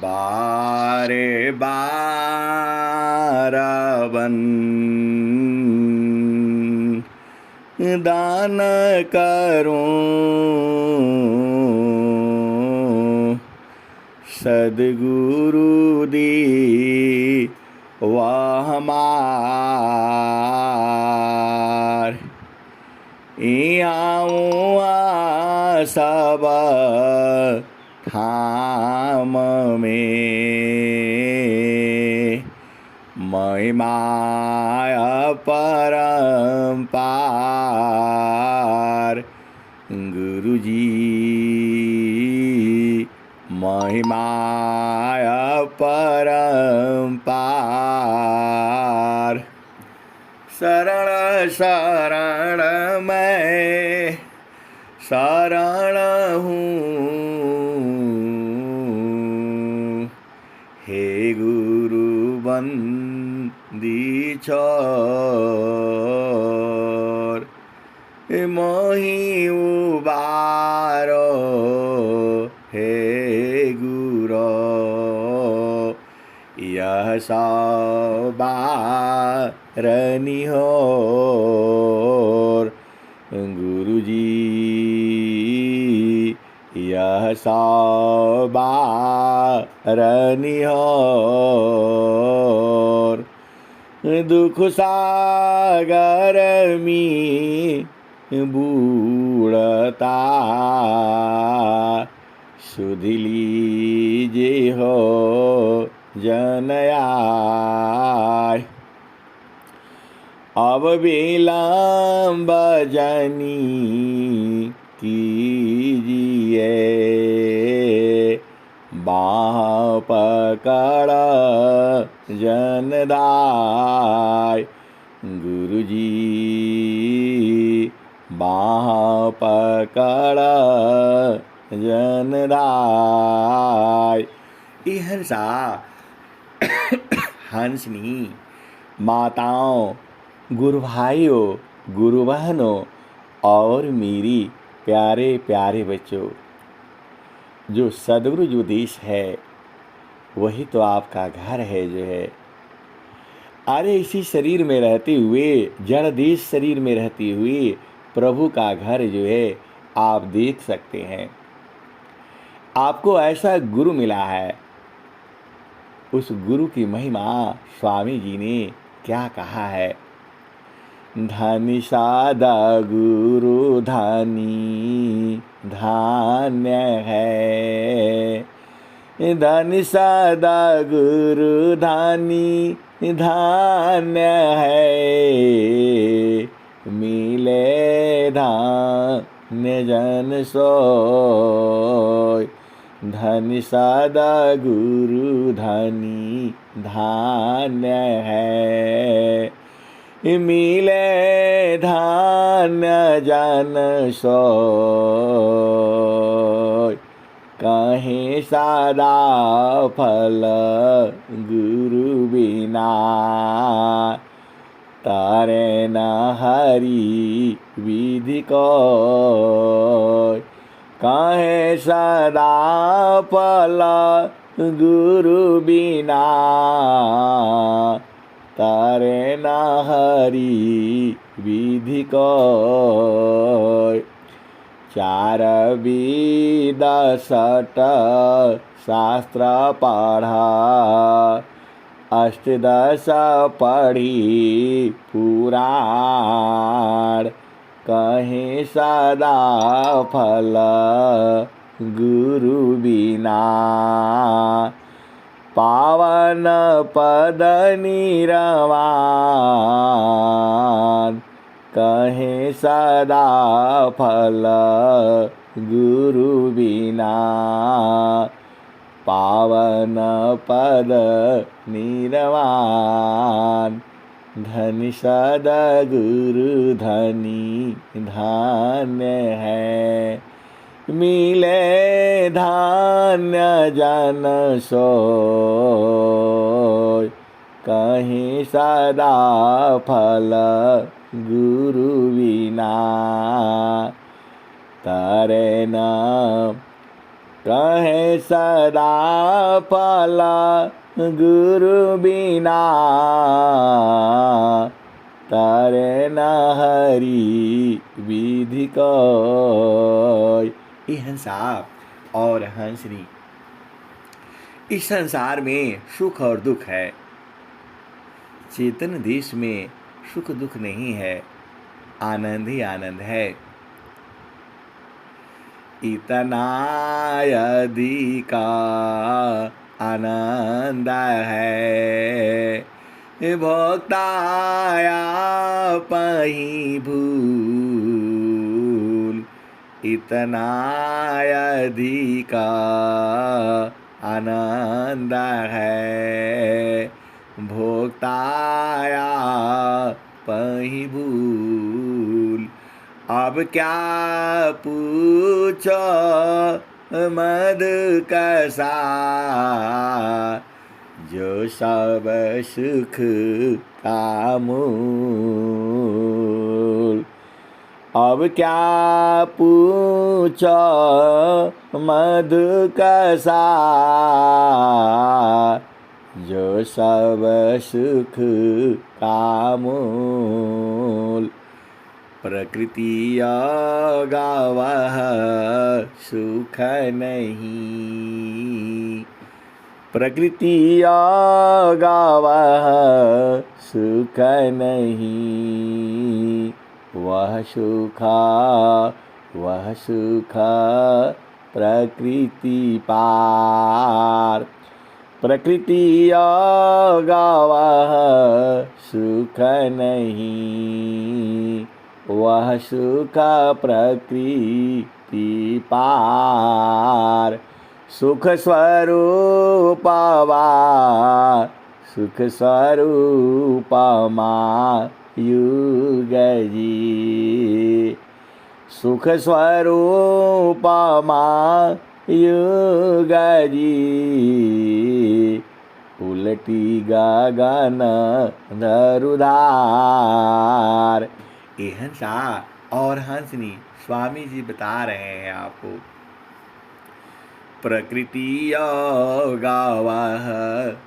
बारे बारावन दान करूं सद्गुरु दी वह हमार आऊँ सब ठाम में महिमा परम्पार गुरुजी महिमा परम्पार शरण शरण मैं शरण हूँ हे गुरु बंदी छोर मोहि उबारो हे गुरो यह सबारनी होर गुरुजी यह सबारनी होर दुख सागर में बूढ़ता सुध लीजे हो जनयाय अब विलम्ब जनी कीजिए बाह पकड़ जनदाय गुरुजी बाह पकड़ जनदाय हंसा हंसनी माताओं गुरु भाइयों गुरु बहनों और मेरी प्यारे प्यारे बच्चों, जो सद्गुरु जो देश है वही तो आपका घर है जो है। अरे इसी शरीर में रहते हुए जड़ देश शरीर में रहते हुए प्रभु का घर जो है आप देख सकते हैं। आपको ऐसा गुरु मिला है, उस गुरु की महिमा स्वामी जी ने क्या कहा है। धनी सादा गुरु धनी धान्य है, धनी सादा गुरु धनी धान्य है, मिले धान्य जन सोय। धनी सादा गुरु धनी धान्य है, मिले धान्य जन सोय। कहीं सादा फल गुरु बिना, तारे न हरि विधि को। कहे सदा फल गुरु बिना, तारे न हरि विधि को। चार वेद सट शास्त्र पढ़ा, अष्टदश पढ़ी पुराण। कहीं सदा फल गुरु बिना, पावन पद निरवान। कहीं सदा फल गुरु बिना, पावन पद निरवान। धनी सद्गुरु धनी धान्य है, मिले धान्य जन सोय। कहीं सदा फल गुरु बिना, तारे न कहे सदा फल गुरु बिना, तारे न हरि विधि कोय। ये हंसा और हंसनी, इस संसार में सुख और दुख है, चेतन देश में सुख दुख नहीं है, आनंद ही आनंद है। इतना यदि का आनंद है, भोक्ताया पही भूल। इतना यदि का आनंद है, भोक्ताया पही भूल। अब क्या पूछो मद कैसा, जो सब सुख का मूल। अब क्या पूछो मद कैसा, जो सब सुख का मूल। प्रकृति गावह सुख नहीं, प्रकृति गावह सुख नहीं। वह सुख प्रकृति पार। प्रकृति गावह सुख नहीं, वह सुख प्रकृति पार। सुख स्वरूपवा सुख स्वरूपमा युग जी। सुख स्वरूपमा युग जी, उलटी गगन धरुधार। ये हंसा और हंसनी स्वामी जी बता रहे हैं आपको। प्रकृति गावह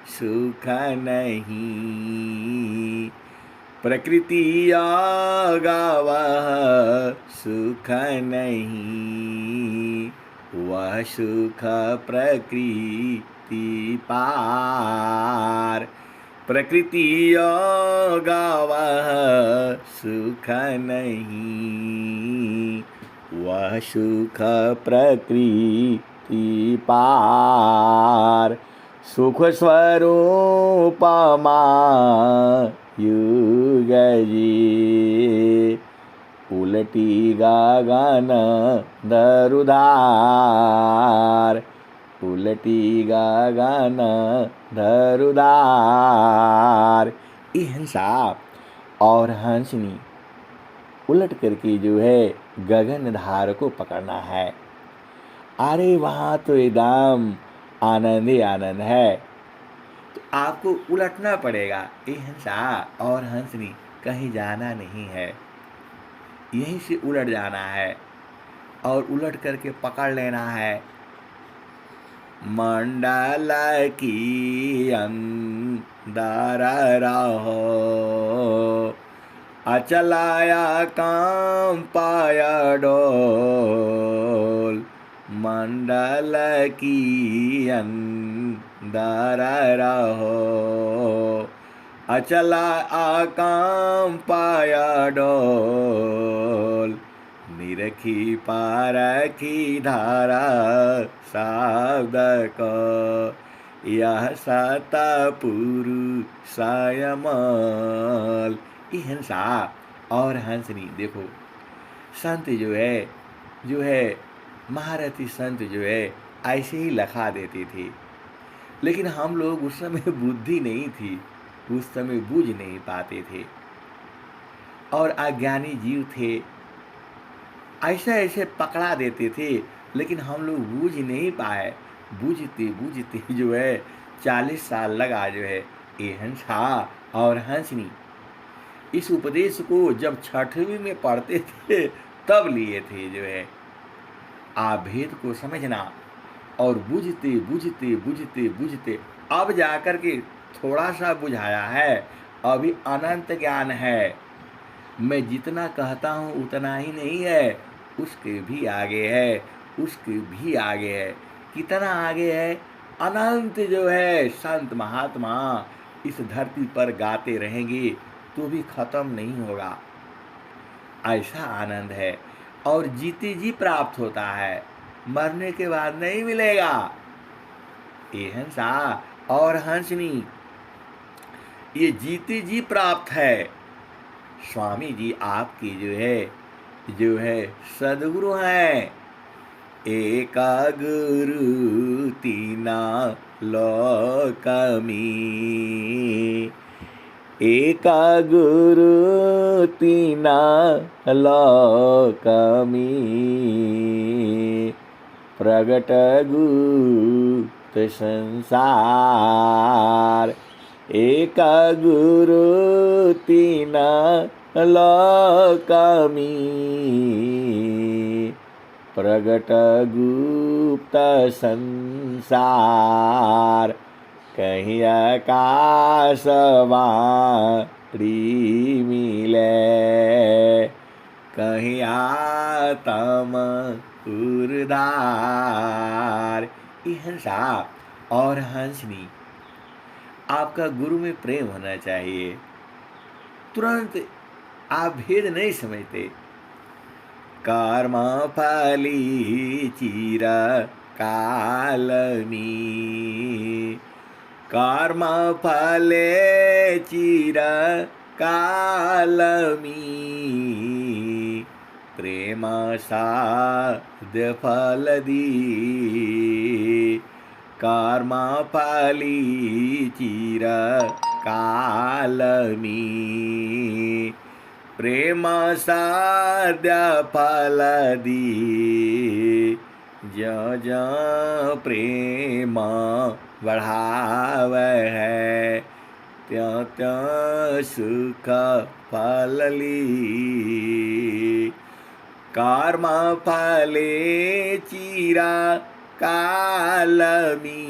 सुख नहीं, प्रकृति गावह सुख नहीं। वह सुख प्रकृति पार। प्रकृति गावह सुख नहीं, वह सुख प्रकृति पार। सुख स्वरूपमा युग जी, उलटी गगन धरुधार। उलटी गगन धरुधार। ये हंसा और हंसनी उलट करके जो है गगन धार को पकड़ना है। अरे वहाँ तो एकदम आनंद ही आनंद है, तो आपको उलटना पड़ेगा। ये हंसा और हंसनी कहीं जाना नहीं है, यहीं से उलट जाना है और उलट करके पकड़ लेना है। मंडल की अंदर रहो, अचलाया काम पाया डोल। मंडल की अंदर रहो, अचला आकाम पाया डोल। निरखी पारखी धारा शब्द को, यह सतपुरुषायमल। ये हंसा और हंसनी देखो, संत जो है महारथी संत जो है ऐसे ही लखा देते थे, लेकिन हम लोग उस समय बुद्धि नहीं थी, उस समय बूझ नहीं पाते थे और अज्ञानी जीव थे, ऐसे ऐसे पकड़ा देते थे, लेकिन हम लोग बूझ नहीं पाए। बूझते बूझते जो है 40 साल लगा जो है ये हंसा और हंसनी इस उपदेश को जब 6वीं में पढ़ते थे तब लिए थे जो है। आप भेद को समझना, और बुझते बुझते बुझते बुझते अब जाकर के थोड़ा सा बुझाया है, अभी अनंत ज्ञान है। मैं जितना कहता हूँ उतना ही नहीं है, उसके भी आगे है, उसके भी आगे है। कितना आगे है? अनंत जो है संत महात्मा इस धरती पर गाते रहेंगे तो भी खत्म नहीं होगा, ऐसा आनंद है। और जीते जी प्राप्त होता है, मरने के बाद नहीं मिलेगा। ये हंसा और हंसनी, ये जीते जी प्राप्त है। स्वामी जी आपकी जो है सदगुरु हैं। एका गुरु तीना लोकमी, एका गुरु तीना लोकमी, प्रगट गुप्त संसार। एका गुरु तीना लोकमी, प्रगट गुप्त संसार। कहीं आकाशवाणी मिले, कहीं आत्म उर्धार। ये हंसा और हंसनी, आपका गुरु में प्रेम होना चाहिए। तुरंत आप भेद नहीं समझते। कर्म फली चिर कालमी, कर्म फले चिर कालमी, प्रेम साध्य फल दी। कर्म फली चिर कालमी, प्रेम साध्य फल दी। ज्यों ज्यों प्रेम बढ़ावे है, त्यों त्यों सुख फल ली। कर्म फले चिरा कालमी,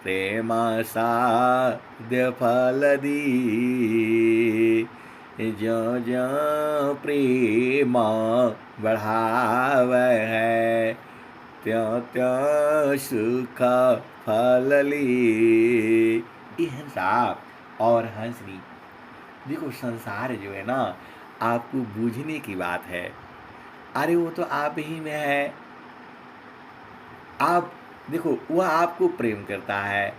प्रेम साध्य फल दी। ज्यों ज्यों प्रेम बढ़ावे है, त्यों त्यों सुख फल ली। ये हंसा और हंसनी, देखो संसार जो है ना, आपको बूझने की बात है। अरे वो तो आप ही में है। आप देखो, वह आपको प्रेम करता है।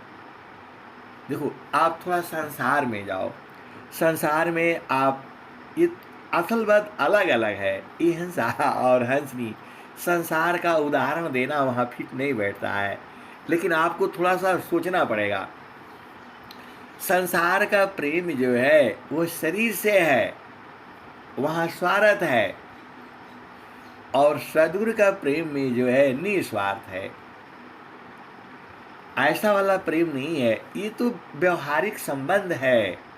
देखो, आप थोड़ा संसार में जाओ, संसार में आप, ये असल बात अलग अलग है। ये हंसा और हंसनी, संसार का उदाहरण देना वहाँ फिट नहीं बैठता है, लेकिन आपको थोड़ा सा सोचना पड़ेगा। संसार का प्रेम जो है वो शरीर से है, वहाँ स्वार्थ है। और सद्गुरु का प्रेम में जो है निस्वार्थ है। ऐसा वाला प्रेम नहीं है, ये तो व्यवहारिक संबंध है।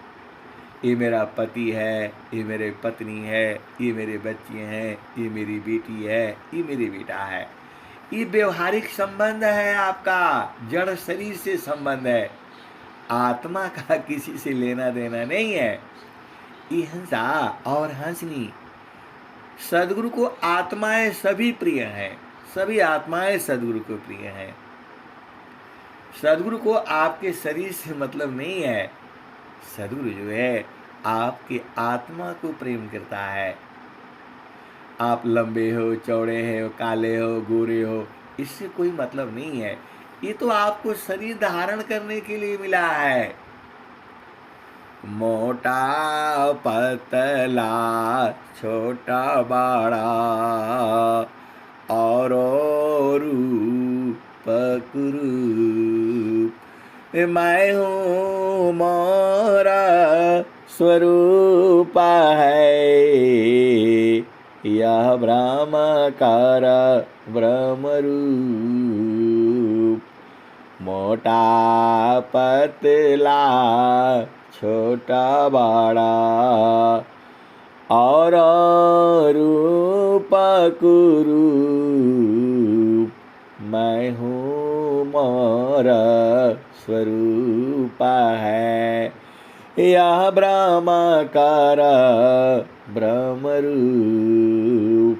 ये मेरा पति है, ये मेरे पत्नी है, ये मेरे बच्चे हैं, ये मेरी बेटी है, ये मेरी बेटा है। ये व्यवहारिक संबंध है आपका, जड़ शरीर से संबंध है, आत्मा का किसी से लेना देना नहीं है। ये हंसा और हंसनी, सद्गुरु को आत्माएं सभी प्रिय हैं, सभी आत्माएं सद्गुरु को प्रिय हैं। सद्गुरु को आपके शरीर से मतलब नहीं है। सद्गुरु जो है आपके आत्मा को प्रेम करता है। आप लंबे हो, चौड़े हो, काले हो, गोरे हो, इससे कोई मतलब नहीं है। ये तो आपको शरीर धारण करने के लिए मिला है। मोटा पतला, छोटा बड़ा, और रूप कुरूप, मैं हूँ मोरा स्वरूप है। यह ब्रह्मकार ब्रह्मरूप, मोटा पतला, छोटा बड़ा, और रूप कुरूप, मैं हूँ मोरा स्वरूप है, यह ब्रह्माकार ब्रह्म रूप।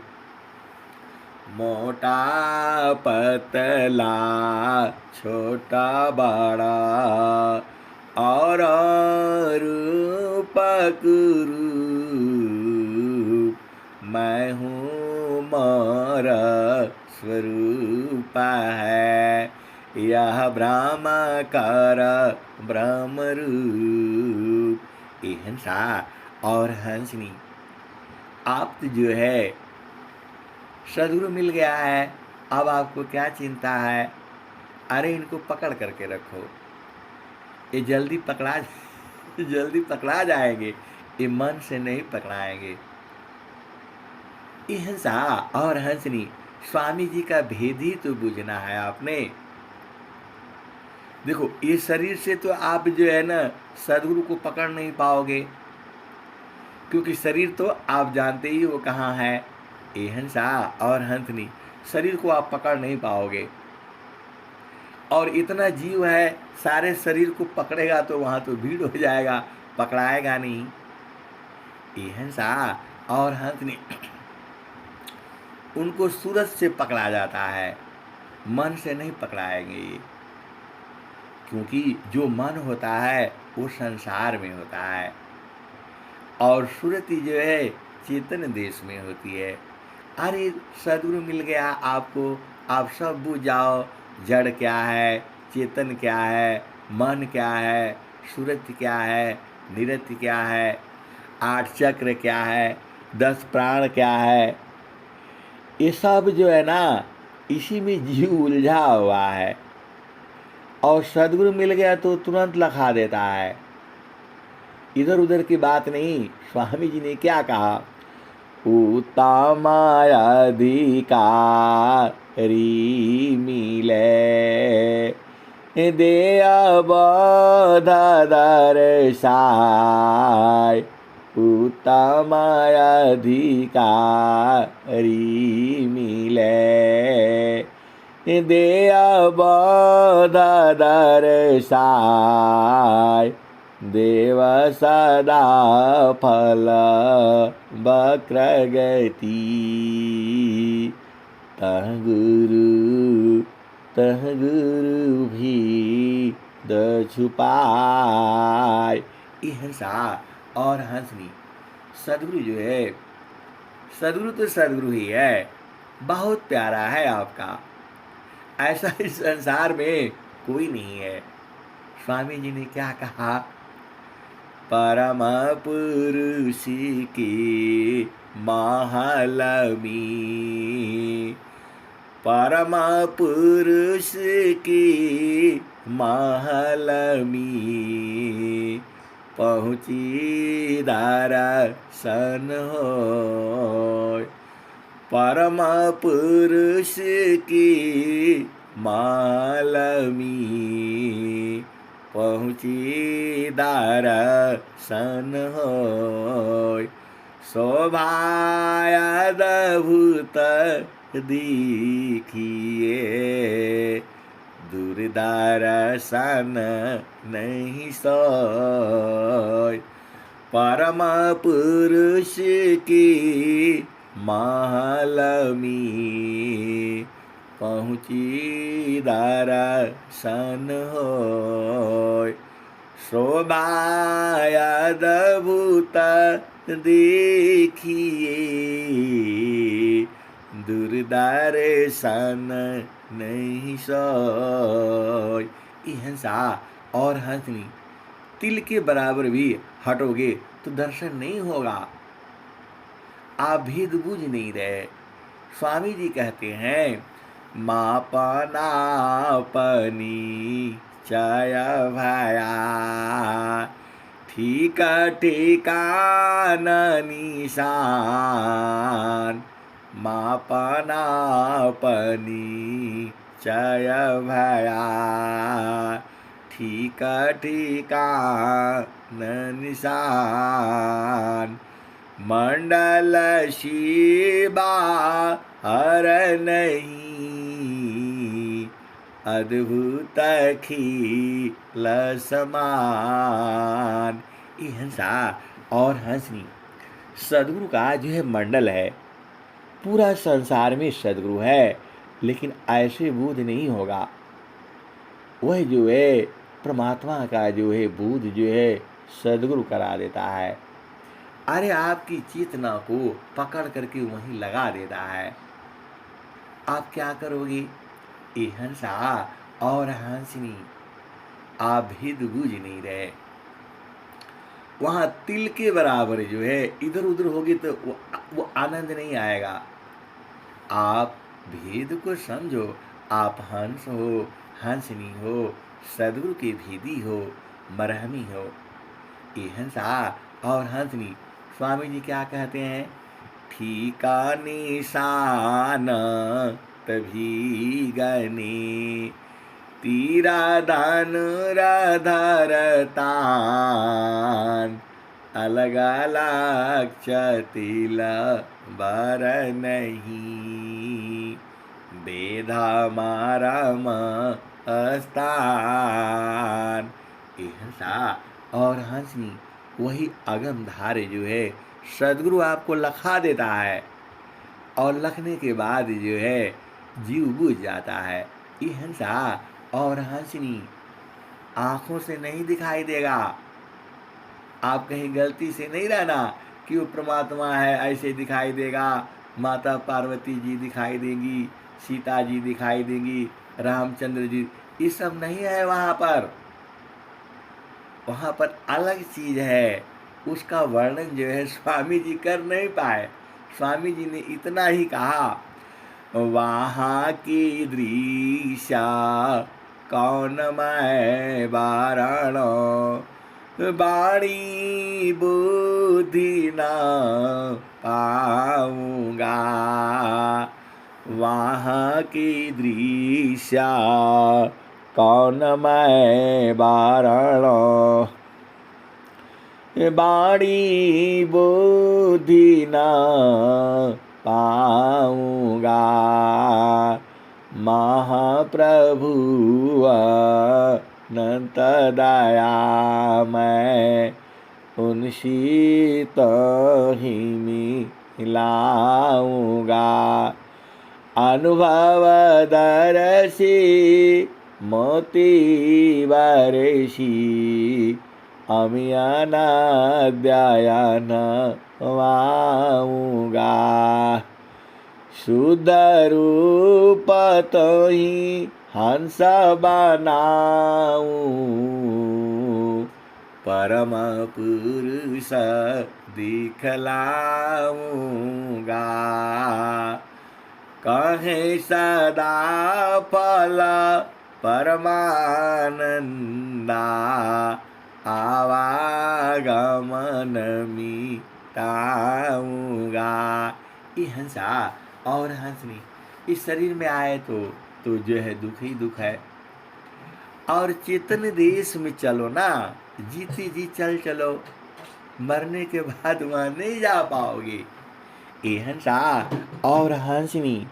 मोटा पतला छोटा बड़ा और रूप कुरूप, मैं हूँ मोरा स्वरूप है, यह ब्रह्माकार ब्रह्म रूप। ये हंसा और हंसनी, आप जो है सदगुरु मिल गया है, अब आपको क्या चिंता है? अरे इनको पकड़ करके रखो, ये जल्दी पकड़ा जाएंगे, ये मन से नहीं पकड़ाएंगे। ये हंसा और हंसनी, स्वामी जी का भेद ही तो बुझना है आपने। देखो ये शरीर से तो आप जो है ना सदगुरु को पकड़ नहीं पाओगे, क्योंकि शरीर तो आप जानते ही वो कहाँ है। ये हंसा और हंसनी, शरीर को आप पकड़ नहीं पाओगे, और इतना जीव है सारे शरीर को पकड़ेगा तो वहाँ तो भीड़ हो जाएगा, पकड़ाएगा नहीं। ये हंसा और हंसनी, उनको सूरज से पकड़ा जाता है, मन से नहीं पकड़ाएंगे ये, क्योंकि जो मन होता है वो संसार में होता है, और सुरति जो है चेतन देश में होती है। अरे सदगुरु मिल गया आपको, आप सब बुझ जाओ, जड़ क्या है, चेतन क्या है, मन क्या है, सुरति क्या है, निरति क्या है, 8 चक्र क्या है, 10 प्राण क्या है, ये सब जो है ना इसी में जीव उलझा हुआ है। और सदगुरु मिल गया तो तुरंत लखा देता है, इधर उधर की बात नहीं। स्वामी जी ने क्या कहा, उत्तमाधिकारी मिले दे बोध दर्शाय, उत्तमाधिकारी मिले दे बोध दर्शाय, देव सदा फल वक्र गति, तह गुरु भी द छुपाय। ये हंसा और हंसनी, सदगुरु जो है, सदगुरु तो सदगुरु ही है, बहुत प्यारा है आपका, ऐसा इस संसार में कोई नहीं है। स्वामी जी ने क्या कहा, परम पुरुष की महालमी, परम पुरुष की महालमी, पहुँची दर्शन होय, परम पुरुष की महालमी, पहुँची दर्शन होय, शोभायद्भुत देखिए, दूरदर्शन नहीं सोय, परम पुरुष की महालमी, पहुँची दर्शन होय, शोभायद्भुत देखिए, दूरदर्शन नहीं सोय। ये हंसा और हंसनी, तिल के बराबर भी हटोगे तो दर्शन नहीं होगा, आप भेद बूझ नहीं रहे। स्वामी जी कहते हैं, मापनापनी चय भया, ठीक ठिकान निशान, मापनापनी चय भया, ठीक ठिकान निशान, मंडल शिवा हर नहीं, अद्भुत खिल समान। ये हंसा और हंसनी सदगुरु का जो है मंडल है, पूरा संसार में सदगुरु है, लेकिन ऐसे बोध नहीं होगा। वह जो है परमात्मा का जो है बोध जो है सदगुरु करा देता है। अरे आपकी चेतना को पकड़ करके वहीं लगा देता है। आप क्या करोगे? ये हंसा और हंसनी आप भेद बूझ नहीं रहे। वहां तिल के बराबर जो है इधर उधर होगी तो वो आनंद नहीं आएगा। आप भेद को समझो। आप हंस हो, हंसनी हो, सदगुरु के भेदी हो, मरहमी हो। ये हंसा और हंसनी स्वामी जी क्या कहते हैं? ठीका निशान तभी गने, तीरा दान राधार तान, अलग अलग चतिला बर नहीं, बेधा मारा स्थान। ये हंसा और हंसनी वही अगम धारे जो है सदगुरु आपको लखा देता है, और लखने के बाद जो है जीव बुझ जाता है। ये हंसा और हंसनी आंखों से नहीं दिखाई देगा। आप कहीं गलती से नहीं रहना कि वो परमात्मा है ऐसे दिखाई देगा। माता पार्वती जी दिखाई देंगी, सीता जी दिखाई देंगी, रामचंद्र जी, ये सब नहीं है वहाँ पर। वहाँ पर अलग चीज है, उसका वर्णन जो है स्वामी जी कर नहीं पाए। स्वामी जी ने इतना ही कहा, वहाँ की दृश्या कौन मैं बारण, बाणी बुद्धि न पाऊंगा, वहाँ की दृश्या कौन मैं बारण, बाणी बुद्धि न पाऊंगा, महाप्रभु अनंत दया मैं उनसी ही मिलाऊंगा, अनुभव दर्शी मोती बरसी, अमियान अध्यायन वाऊंगा, शुद्ध रूप तो ही हंस बनाऊं, परम पुरुष दिखलाऊंगा, कहे सदा फल परमानंदा, आवागमन मिटाऊंगा। ये हंसा और हंसनी इस शरीर में आए तो जो है दुख ही दुख है। और चेतन देश में चलो ना, जीती जी चल चलो, मरने के बाद वहां नहीं जा पाओगे। ये हंसा और हंसनी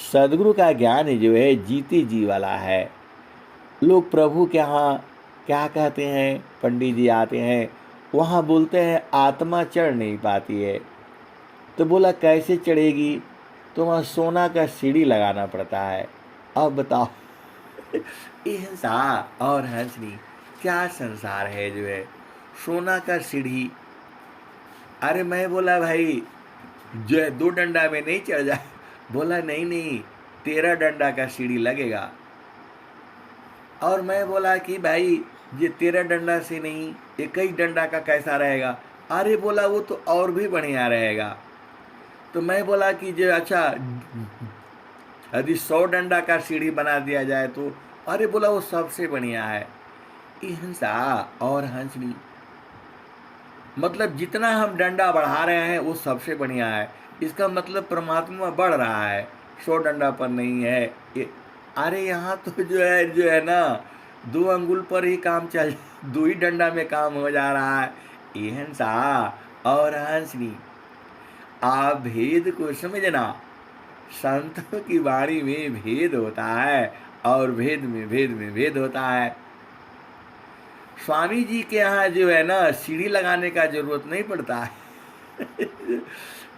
सदगुरु का ज्ञान जो है जीते जी वाला है। लोग प्रभु के यहाँ क्या कहते हैं, पंडित जी आते हैं वहाँ बोलते हैं आत्मा चढ़ नहीं पाती है। तो बोला कैसे चढ़ेगी? तो वहाँ सोना का सीढ़ी लगाना पड़ता है। अब बताओ ये हंसा और हंसनी क्या संसार है जो है सोना का सीढ़ी। अरे मैं बोला भाई जो है 2 डंडा में नहीं चढ़ जाए। बोला नहीं नहीं 13 डंडा का सीढ़ी लगेगा। और मैं बोला कि भाई ये 13 डंडा से नहीं 21 डंडा का कैसा रहेगा? अरे बोला वो तो और भी बढ़िया रहेगा। तो मैं बोला कि जो अच्छा यदि 100 डंडा का सीढ़ी बना दिया जाए तो? अरे बोला वो सबसे बढ़िया है। ये हंसा और हंसनी मतलब जितना हम डंडा बढ़ा रहे हैं वो सबसे बढ़िया है। इसका मतलब परमात्मा बढ़ रहा है, 100 डंडा पर नहीं है ये। अरे यहाँ तो जो है ना 2 अंगुल पर ही काम चल, 2 ही डंडा में काम हो जा रहा है। ये हंसा और हंसनी आप भेद को समझना। संतों की वाणी में भेद होता है और भेद में भेद में भेद होता है। स्वामी जी के यहाँ जो है ना, सीढ़ी लगाने का जरूरत नहीं पड़ता है।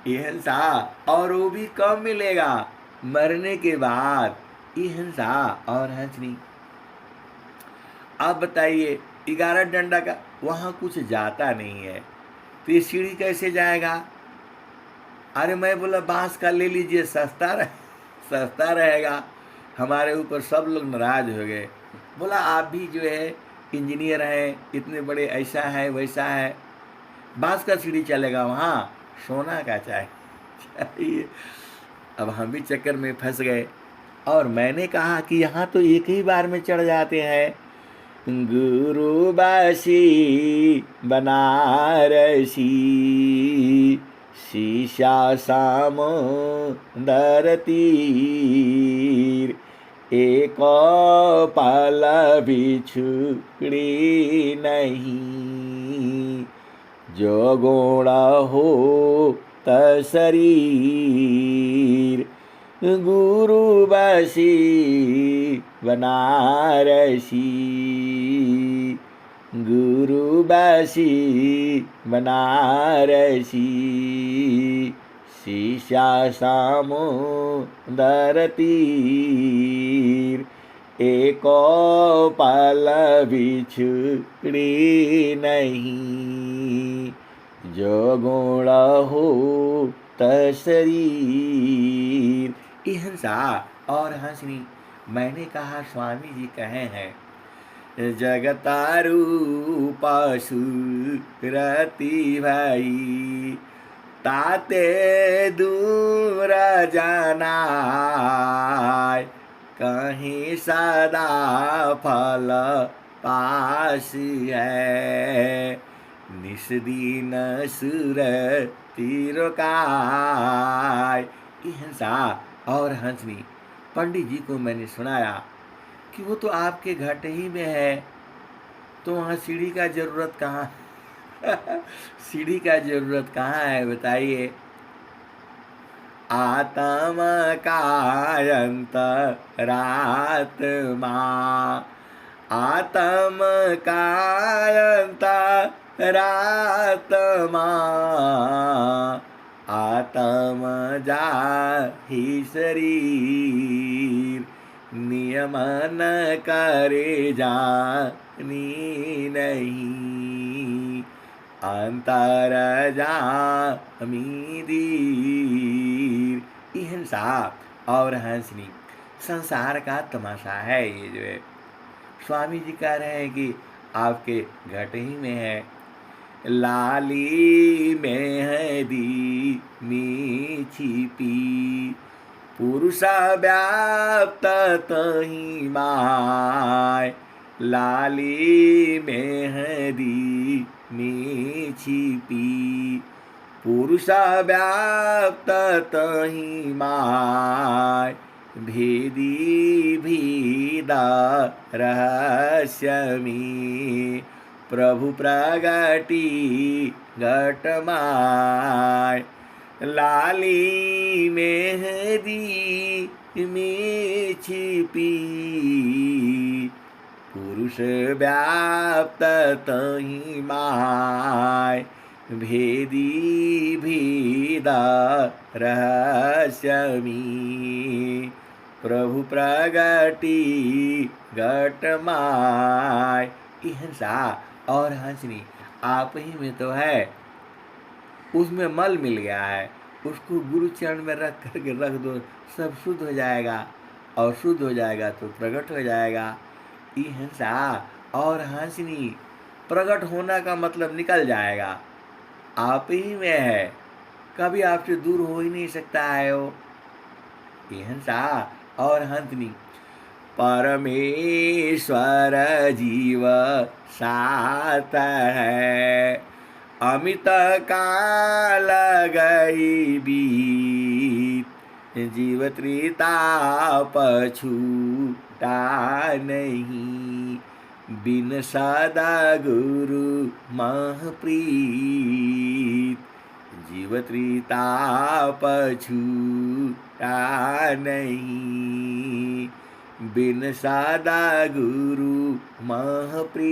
ये हिंसा, और वो भी कम मिलेगा मरने के बाद। ये हिंसा और हंसनी। आप बताइए, 11 डंडा का वहाँ कुछ जाता नहीं है, तो ये सीढ़ी कैसे जाएगा? अरे मैं बोला बांस का ले लीजिए, सस्ता रहेगा। हमारे ऊपर सब लोग नाराज हो गए। बोला आप भी जो है इंजीनियर हैं, इतने बड़े, ऐसा है वैसा है, बांस का सीढ़ी चलेगा वहाँ, सोना का चाहिए। अब हम भी चक्कर में फंस गए। और मैंने कहा कि यहाँ तो एक ही बार में चढ़ जाते हैं। गुरुबासी बनारसी शीशा सामुंदर तीर, एक पल बिछुड़ी नहीं, जो गुण हो शरीर। गुरुबासी बनारसी, गुरुबासी बनारसी शीशा सामुंदर तीर, एक पल बिछुड़ी नहीं, जो गुण हो शरीर। ये हिंसा और हंसनी। मैंने कहा स्वामी जी कहे हैं, जगतारू पशु रति भाई, ताते दूर जानाय, कहीं सदा फल पास है, निस्दीन सुर तिरकाय। हिंसा और हंसनी। पंडित जी को मैंने सुनाया कि वो तो आपके घाटे ही में है, तो वहाँ सीढ़ी का जरूरत कहाँ? सीढ़ी का जरूरत कहाँ है बताइए? आत्म कायंतरात्मा, आत्म कायंतरात्मा, आत्म जाहि शरीर, नियमन करे जानी नहीं, अंतर जामी दीर। ये हिंसा और हंसनी संसार का तमाशा है। ये जो है स्वामी जी कह रहे हैं कि आपके घट ही में है। लाली में है दी मी छिपी, पुरुष व्याप्त तही माय, लाली में है दी में छिपी, पुरुष व्याप्त तही माय, भेदी भीदा रहस्य में, प्रभु प्रगति घटमाय, लाली मेहदी में छिपी, पुरुष व्याप्त तही माय, भेदी भीदा रहस्यमी, प्रभु प्रगति घटमाय। हिंसा और हंसनी आप ही में तो है, उसमें मल मिल गया है, उसको गुरु चरण में रख करके रख दो, सब शुद्ध हो जाएगा, और शुद्ध हो जाएगा तो प्रकट हो जाएगा। ये हिंसा और हंसनी प्रकट होना का मतलब निकल जाएगा, आप ही में है, कभी आपसे दूर हो ही नहीं सकता है वो। ये हिंसा और हंसनी परमेश्वर जीव साथ है, अमित काल गई बीत, जीव त्रिताप छूटा नहीं, बिन सदा गुरु महप्रीत, जीव त्रिताप छूटा नहीं, बिन सादा गुरु महप्रीत,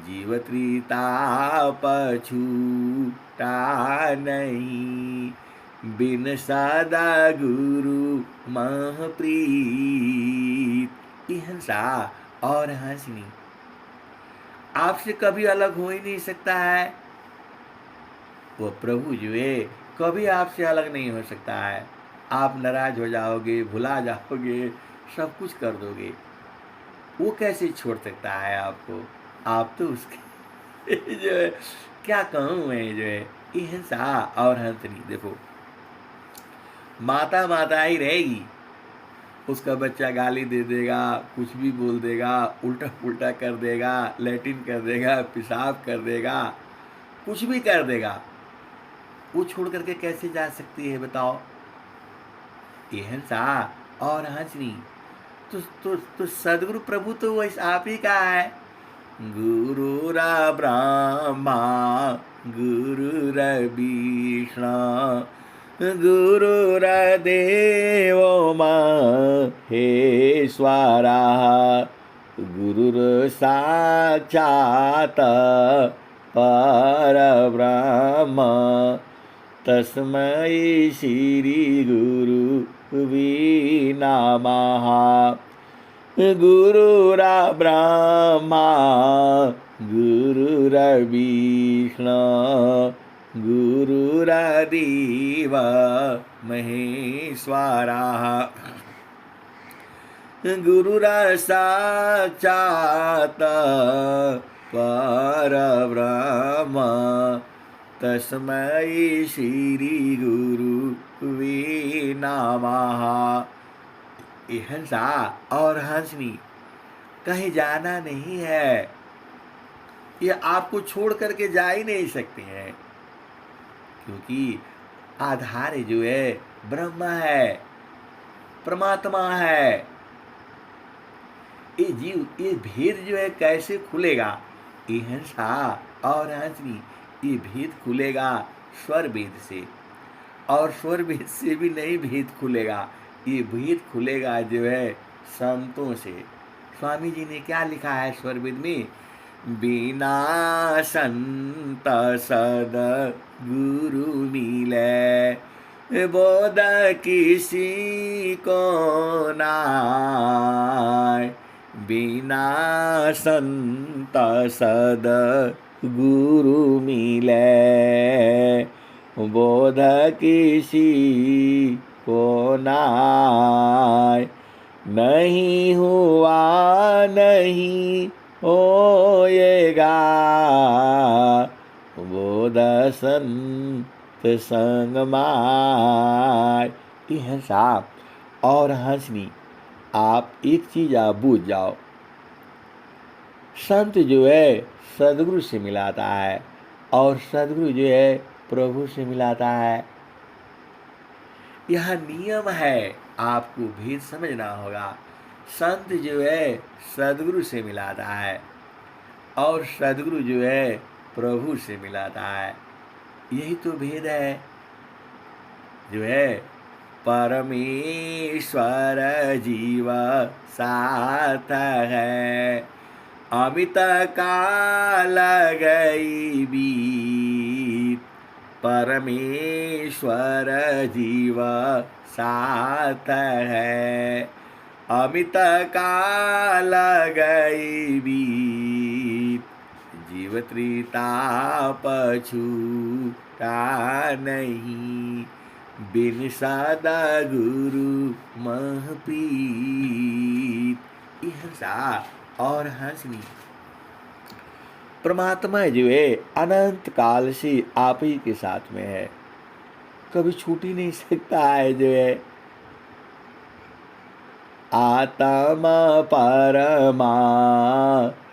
जीव त्रिताप छूटा नहीं, बिन सादा गुरु महप्रीत। ये हंसा और हंसनी आपसे कभी अलग हो ही नहीं सकता है। वो प्रभु जो है कभी आपसे अलग नहीं हो सकता है। आप नाराज हो जाओगे, भुला जाओगे, सब कुछ कर दोगे, वो कैसे छोड़ सकता है आपको। आप तो उसके जो है क्या कहूँ मैं, जो है ये हिंसा और हंसनी। देखो माता माता ही रहेगी, उसका बच्चा गाली दे देगा, कुछ भी बोल देगा, उल्टा पुल्टा कर देगा, लैट्रिन कर देगा, पेशाब कर देगा, कुछ भी कर देगा, वो छोड़ करके कैसे जा सकती है बताओ। ये हिंसा और हंसनी तो सदगुरु प्रभु तो वैसे आप ही का है। गुरुरा ब्रह्मा गुरुरा विष्णु गुरुर्देवो महेश्वरा, गुरुर्साक्षात् परब्रह्म, तस्मै श्री गुरुवे नमः। गुरुरा ब्रह्मा गुरुर्विष्णु गुरुर्देव महेश्वरः, गुरुर्साक्षात् परब्रह्म, तस्मै श्री गुरुवे नमः। ये हंसा और हंसनी कहीं जाना नहीं है, ये आपको छोड़ करके जा ही नहीं सकते हैं, क्योंकि आधार जो है ब्रह्म है, परमात्मा है। ये जीव, ये भेद जो है कैसे खुलेगा। ये हंसा और हंसनी, ये भेद खुलेगा स्वर वेद से, और स्वर वेद से भी नहीं भेद खुलेगा, ये भेद खुलेगा जो है संतों से। स्वामी जी ने क्या लिखा है स्वर वेद में, बिना संत सद गुरु मिले, बोध किसी को नाय, बिना संत सद गुरु मिले, बोध किसी को नाय, नहीं हुआ नहीं होएगा, बोध संत संग माय। ये हंसा और हंसनी, आप एक चीज आप बूझ जाओ, संत जो है सदगुरु से मिलाता है, और सदगुरु जो है प्रभु से मिलाता है। यह नियम है, आपको भेद समझना होगा। संत जो है सदगुरु से मिलाता है, और सदगुरु जो है प्रभु से मिलाता है। यही तो भेद है जो है परमेश्वर जीव साथ है, अमित काल गई बीत, परमेश्वर जीव साथ है, अमित काल गई बीत, जीव त्रिताप छूटा नहीं, बिन सादा गुरु महप्रीत। ये हंसा और हंसनी, परमात्मा जो है अनंत काल से आप ही के साथ में है, कभी छूट ही नहीं सकता है जो है। आत्मा परमा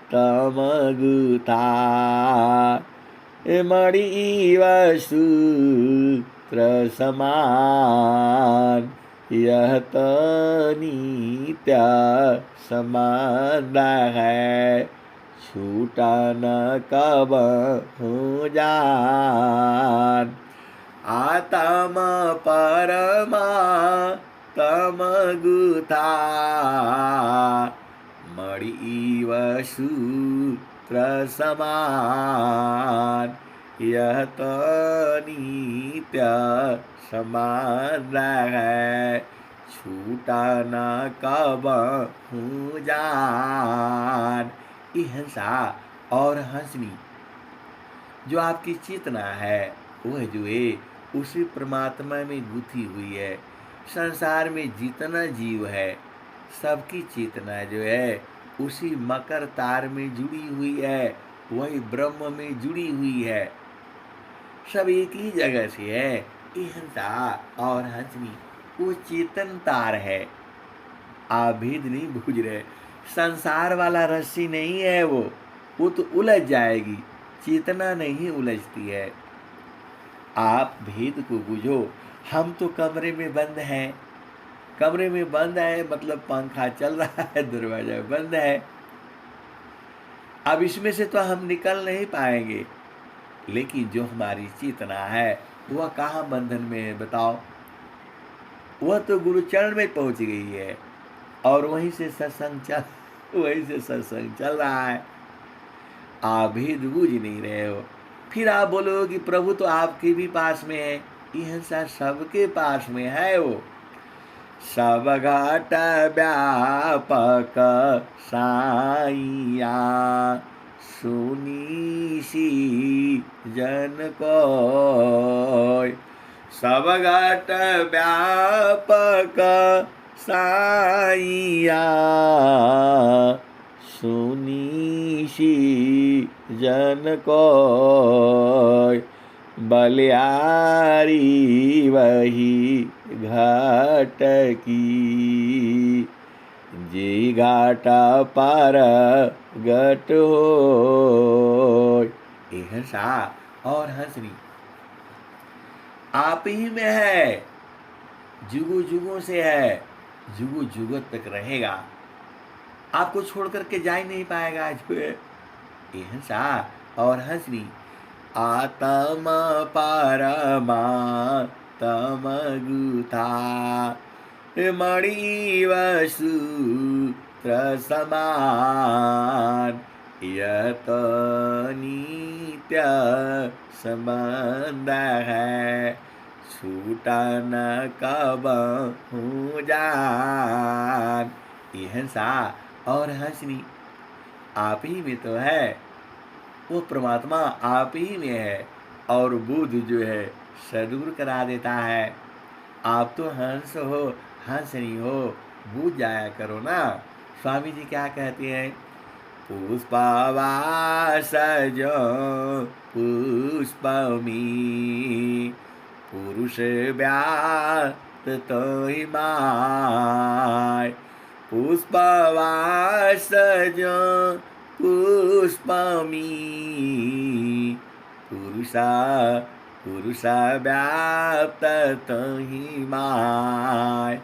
तम गुथा, मणि सूत्र समान, यह तो नित्य संबंध है, छूटा न कब हो जान। आत्मा परमा तमगुथा मणिव सूत्र समान यह तो नित्य समान है छूटा न कब हूँ जान। ये हंसा और हंसनी जो आपकी चेतना है वह जो है उसी परमात्मा में गुथी हुई है। संसार में जितना जीव है सबकी चेतना जो है उसी मकर तार में जुड़ी हुई है, वही ब्रह्म में जुड़ी हुई है, सब एक ही जगह से है। ये हंसा और हंसनी वो चेतन तार है। आप भेद नहीं बूझ रहे, संसार वाला रस्सी नहीं है वो तो उलझ जाएगी, चेतना नहीं उलझती है। आप भेद को बुझो। हम तो कमरे में बंद हैं, कमरे में बंद है मतलब पंखा चल रहा है, दरवाजा बंद है। अब इसमें से तो हम निकल नहीं पाएंगे, लेकिन जो हमारी चेतना है वह कहाँ बंधन में है बताओ? वह तो गुरुचरण में पहुंच गई है और वहीं से सत्संग चल रहा है। आप भेद बूझ नहीं रहे हो। फिर आप बोलो कि प्रभु तो आपके भी पास में है। यह सबके पास में है। वो सब घाट व्यापक साइया सुनीसी जन को सब घाट व्यापक साइया सुनीसी जन को बलियारी वही घाट की जी घाटा पर घट हो। ये हंसा और हंसनी आप ही में है, जुगों जुगों से है, जुगों जुगों तक रहेगा, आपको छोड़ करके जा ही नहीं पाएगा। जो है ये हंसा और हंसनी आत्म परमा तम गुथा मणि वसूत्र समान यत नित्य संबंध है छूटा न कब हूँ जान। ये हंसा और हंसनी आप ही में तो है, वो परमात्मा आप ही में है और बुद्ध जो है सदूर करा देता है। आप तो हंस हो, हंसनी हो, बूझ जाया करो ना। स्वामी जी क्या कहते हैं? पुष्पवास जो पुष्पमी पुरुष व्यात तो ही माय पुष्पवास जो पुष्पमी पुरुषा व्याप्त तहि माय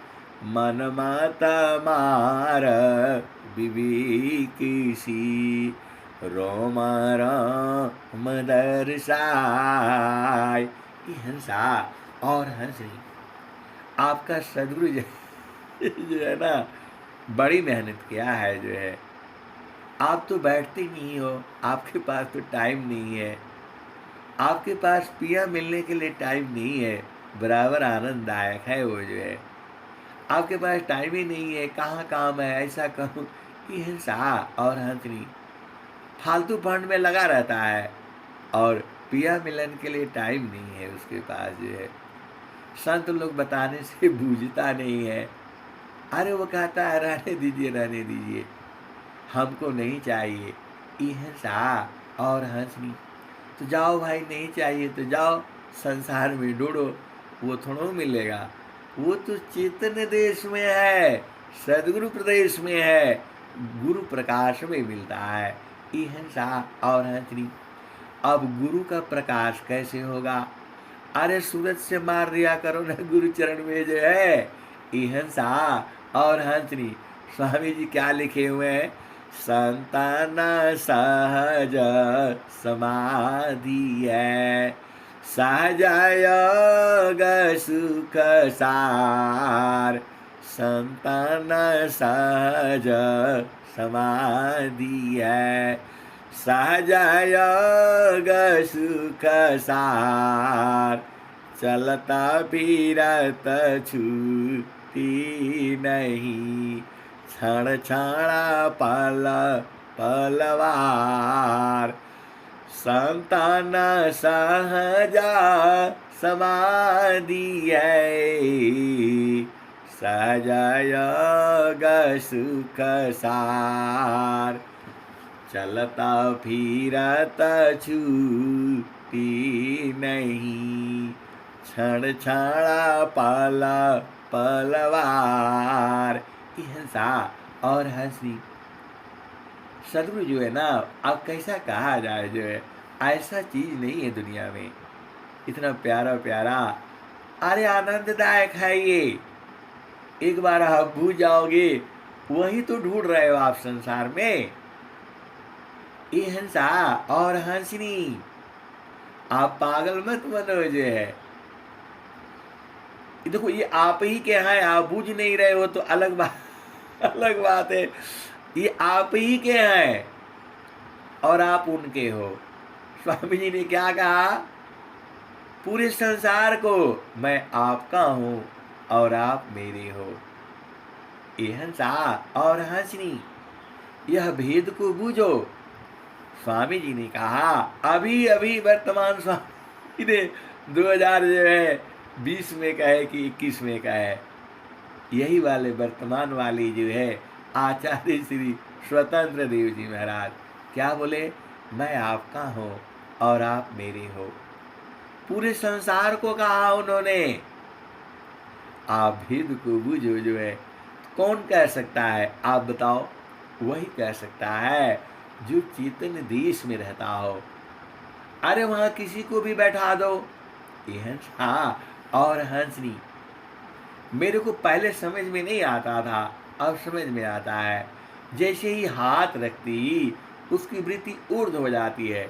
मन मत मार विवेकिसी रोम रोम दर्शाय। हंसा और हंसनी आपका सदगुरु जो है ना बड़ी मेहनत किया है। जो है आप तो बैठते नहीं हो, आपके पास तो टाइम नहीं है, आपके पास पिया मिलने के लिए टाइम नहीं है, बराबर आनंददायक है वो। जो है आपके पास टाइम ही नहीं है, कहाँ काम है, ऐसा करूँ। ये हिंसा और हंसनी फालतू फंड में लगा रहता है और पिया मिलन के लिए टाइम नहीं है उसके पास। जो है संत लोग बताने से बूझता नहीं है। अरे वो कहता है रहने दीजिए, हमको नहीं चाहिए। ये हिंसा और हंसनी तो जाओ भाई, नहीं चाहिए तो जाओ संसार में ढूंढो, वो थोड़ा मिलेगा। वो तो चेतन देश में है, सदगुरु प्रदेश में है, गुरु प्रकाश में मिलता है। ये हंसा और हंसनी अब गुरु का प्रकाश कैसे होगा? अरे सूरज से मार दिया करो ना गुरु चरण में। जो है ये हंसा और हंसनी स्वामी जी क्या लिखे हुए हैं? संतान सहज समाधि है सहज योग सुख सार संतान सहज समाधि है, सहज योग सुख सार, चलता फिरत छूटी नहीं, क्षण क्षण पल पलवार, संतान सहजा समाधि है, सहज योग सुख सार, चलता फिरत छूटी नहीं, क्षण क्षण पल पलवार। हिंसा और हंसी सदगुरु जो है ना, अब कैसा कहा जाए, जो है ऐसा चीज नहीं है दुनिया में, इतना प्यारा प्यारा, अरे आनंददायक है ये। एक बार आप भूल जाओगे, वही तो ढूंढ रहे हो आप संसार में। ये हंसा और हंसनी, आप पागल मत बनो जो है। देखो ये आप ही के हैं, आप बूझ नहीं रहे हो तो अलग बात है। ये आप ही के हैं और आप उनके हो। स्वामी जी ने क्या कहा, पूरे संसार को मैं आपका हूं और आप मेरे हो। ये हंसा और हंसनी, यह भेद को बूझो। स्वामी जी ने कहा, अभी अभी वर्तमान स्वामी ने 2020 में कहे कि 21 में कहे, यही वाले वर्तमान वाली जो है आचार्य श्री स्वतंत्र देव जी महाराज क्या बोले, मैं आपका हूँ और आप मेरे हो। पूरे संसार को कहा उन्होंने, आप भेद को बूझो जो है। कौन कह सकता है, आप बताओ। वही कह सकता है जो चेतन देश में रहता हो। अरे वहां किसी को भी बैठा दो, ये हंसा और हंसनी। मेरे को पहले समझ में नहीं आता था, अब समझ में आता है। जैसे ही हाथ रखती उसकी वृत्ति ऊर्ध्व हो जाती है।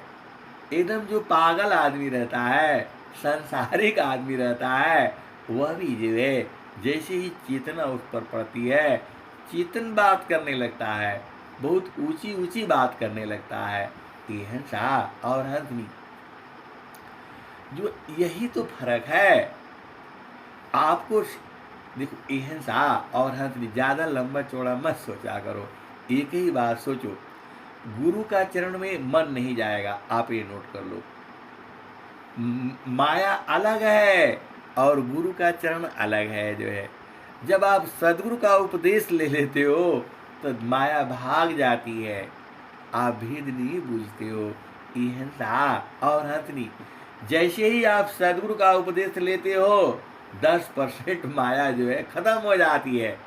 एकदम जो पागल आदमी रहता है, संसारिक आदमी रहता है, वह भी जो है जैसे ही चेतना उस पर पड़ती है, चेतन बात करने लगता है, बहुत ऊंची ऊंची बात करने लगता है। ये हंसा और हंसनी, जो यही तो फर्क है। आपको देखो, ये हंसा और हंसनी, ज्यादा लंबा चौड़ा मत सोचा करो, एक ही बात सोचो। गुरु का चरण में मन नहीं जाएगा, आप ये नोट कर लो। माया अलग है और गुरु का चरण अलग है जो है। जब आप सदगुरु का उपदेश ले लेते हो तो माया भाग जाती है, आप भेद नहीं बूझते हो। ये हंसा और हंसनी, जैसे ही आप सदगुरु का उपदेश लेते हो 10% माया जो है खत्म हो जाती है,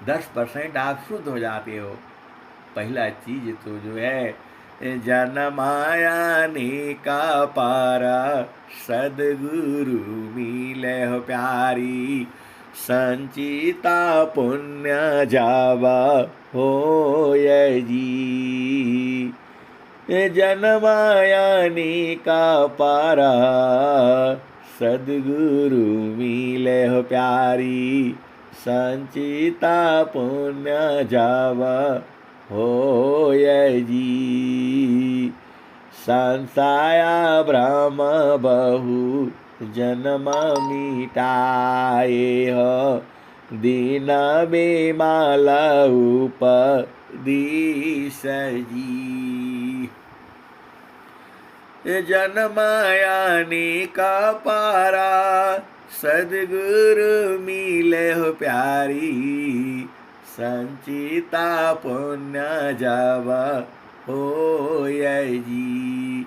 10% आप शुद्ध हो जाते हो। पहला चीज तो जो है, जन माया ने का पारा, सदगुरु मिले हो प्यारी, संचिता पुण्य जावा हो जी। जन माया ने का पारा, सदगुरु मिले हो प्यारी, संचिता पुण्य जावा हो जी। संसाया ब्रह्म बहु जन्म मिटाए हो, दीन बेमाल उपदीश जी। जन माया ने का पारा, सदगुरु मिले हो प्यारी, संचिता पुण्य जब हो जी।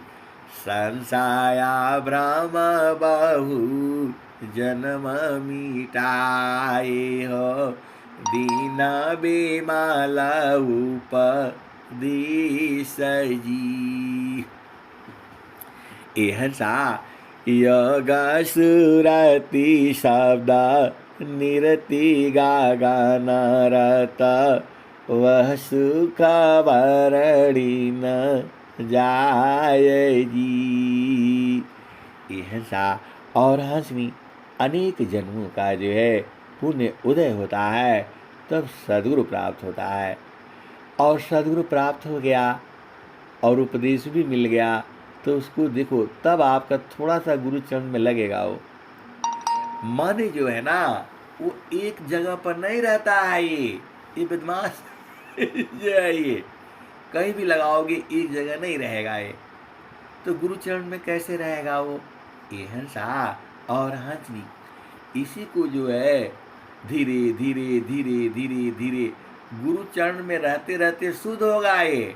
संसाया ब्रह्म बहु जन्म मिटाए हो, दीन बेमाल उपदीश जी। एहसा योग सुरति शब्द निरति गागन रत, वह सुख वरणी न जाय जी। एहसा और हंसनी अनेक जन्मों का जो है पुण्य उदय होता है तब सद्गुरु प्राप्त होता है। और सद्गुरु प्राप्त हो गया और उपदेश भी मिल गया तो उसको देखो तब आपका थोड़ा सा गुरु चरण में लगेगा। वो मन जो है ना वो एक जगह पर नहीं रहता है। ये बदमाश जो है ये कहीं भी लगाओगे एक जगह नहीं रहेगा। ये तो गुरु चरण में कैसे रहेगा वो? ये हंसा और हंसनी इसी को जो है धीरे धीरे धीरे धीरे धीरे गुरु चरण में रहते रहते शुद्ध होगा। ये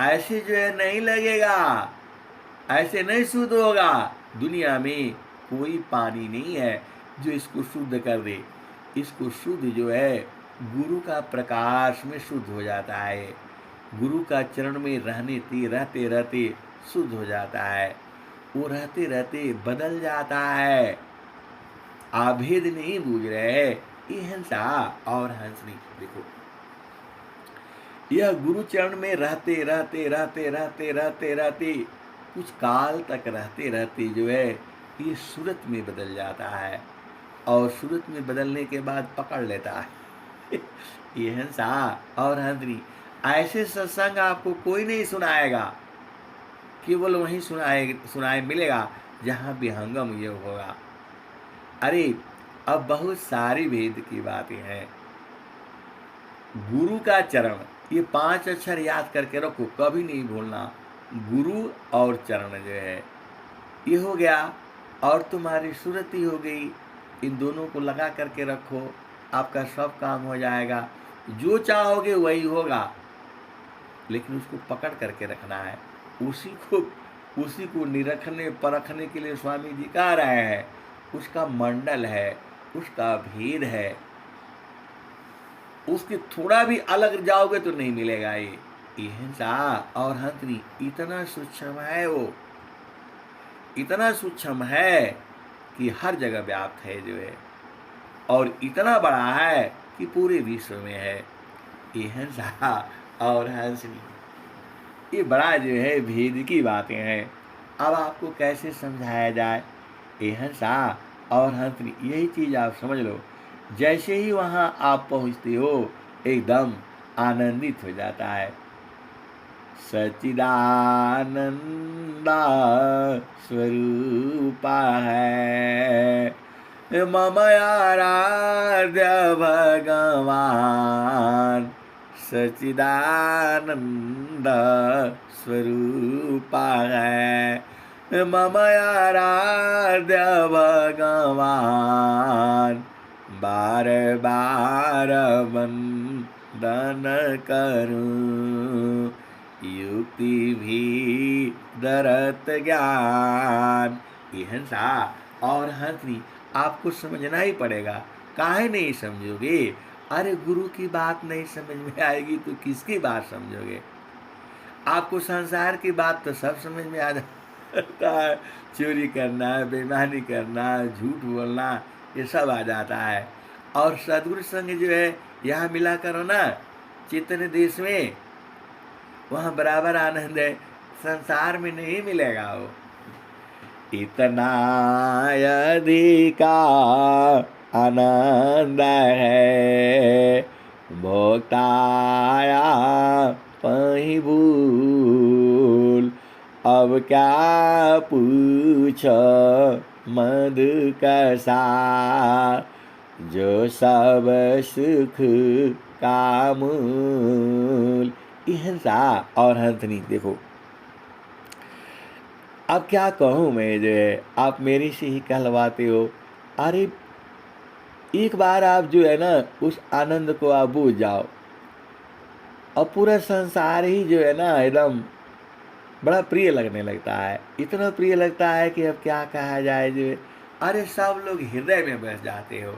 ऐसे जो है नहीं लगेगा, ऐसे नहीं शुद्ध होगा। दुनिया में कोई पानी नहीं है जो इसको शुद्ध कर दे। इसको शुद्ध जो है गुरु का प्रकाश में शुद्ध हो जाता है। गुरु का चरण में रहते रहते शुद्ध हो जाता है। वो रहते रहते बदल जाता है। आप भेद नहीं बूझ रहे। ये हंसा और हंसनी देखो यह गुरु चरण में रहते रहते रहते रहते रहते रहते कुछ काल तक रहते रहते जो है ये सूरत में बदल जाता है। और सूरत में बदलने के बाद पकड़ लेता है। ये हंसा और हंसनी ऐसे सत्संग आपको कोई नहीं सुनाएगा। केवल वहीं सुनाए मिलेगा जहाँ विहंगम योग होगा। अरे अब बहुत सारी भेद की बातें हैं। गुरु का चरण ये 5 अक्षर याद करके रखो, कभी नहीं भूलना। गुरु और चरण जो है ये हो गया और तुम्हारी सूरत ही हो गई। इन दोनों को लगा करके रखो, आपका सब काम हो जाएगा। जो चाहोगे वही होगा, लेकिन उसको पकड़ करके रखना है। उसी को निरखने परखने के लिए स्वामी जी कह रहे हैं। उसका मंडल है, उसका भेद है। उसके थोड़ा भी अलग जाओगे तो नहीं मिलेगा। ये हंसा और हंसनी इतना सूक्ष्म है। वो इतना सूक्ष्म है कि हर जगह व्याप्त है जो है, और इतना बड़ा है कि पूरे विश्व में है। ये हंसा और हंसनी ये बड़ा जो है भेद की बातें हैं। अब आपको कैसे समझाया जाए? ये हंसा और हंसनी यही चीज़ आप समझ लो। जैसे ही वहाँ आप पहुँचते हो एकदम आनंदित हो जाता है। सच्चिदानंदा स्वरूपा है मम आराध्य भगवान। सच्चिदानंद स्वरूपा है मम आराध्य भगवान। बार बार वंदन करूं युक्ति भी दरत ज्ञान। ये हंसा और हंसनी आपको समझना ही पड़ेगा। काहे नहीं समझोगे? अरे गुरु की बात नहीं समझ में आएगी तो किसकी बात समझोगे? आपको संसार की बात तो सब समझ में आ जाता है। चोरी करना, बेईमानी करना, झूठ बोलना, ये सब आ जाता है। और सद्गुरु संग जो है यहाँ मिला करो ना चैतन्य देश में, वहाँ बराबर आनंद है। संसार में नहीं मिलेगा वो। इतना अधिका आनंद है भोक्ताया पही भूल। अब क्या पूछ मधु कसा जो सब सुख का मूल। हंसा और हंसनी देखो अब क्या कहूँ मैं जो है, आप मेरी से ही कहलवाते हो। अरे एक बार आप जो है ना उस आनंद को आप बूझ जाओ और पूरा संसार ही जो है ना एकदम बड़ा प्रिय लगने लगता है। इतना प्रिय लगता है कि अब क्या कहा जाए जो है। अरे सब लोग हृदय में बस जाते हो।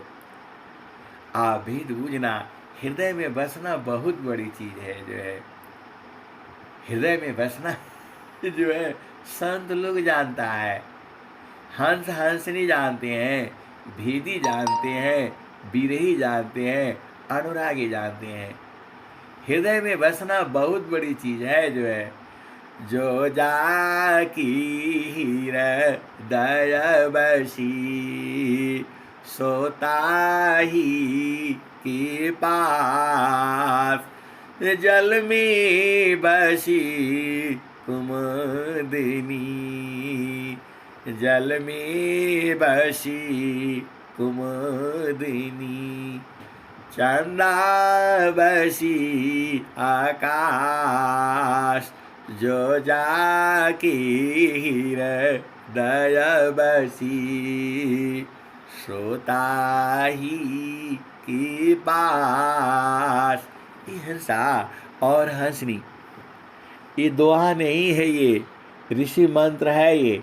आप भी बूझना, हृदय में बसना बहुत बड़ी चीज़ है जो है। हृदय में बसना जो है संत लोग जानता है, हंस हंसनी जानते हैं, भेदी जानते हैं, बिरही जानते हैं, अनुरागी जानते हैं। हृदय में बसना बहुत बड़ी चीज़ है जो है। जो जाकी हृदय बसी सोता ही के पास, जल में बसी कुमुदिनी, जल में बसी कुमुदिनी, चंदा बसी आकाश, जो जाकी हृदय बसी, श्रोता ही के पास। ये हंसा और हंसनी, ये दोहा नहीं है, ये ऋषि मंत्र है ये।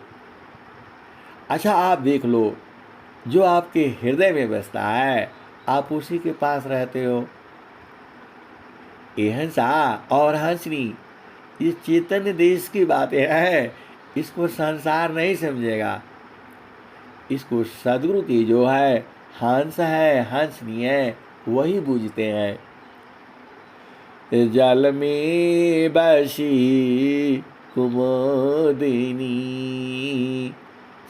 अच्छा आप देख लो, जो आपके हृदय में बसता है आप उसी के पास रहते हो। ये हंसा और हंसनी, ये चैतन्य देश की बातें हैं, इसको संसार नहीं समझेगा। इसको सदगुरु की जो है हंस है, हंसनी है, वही बूझते हैं। जल में बसी कुमुदिनी,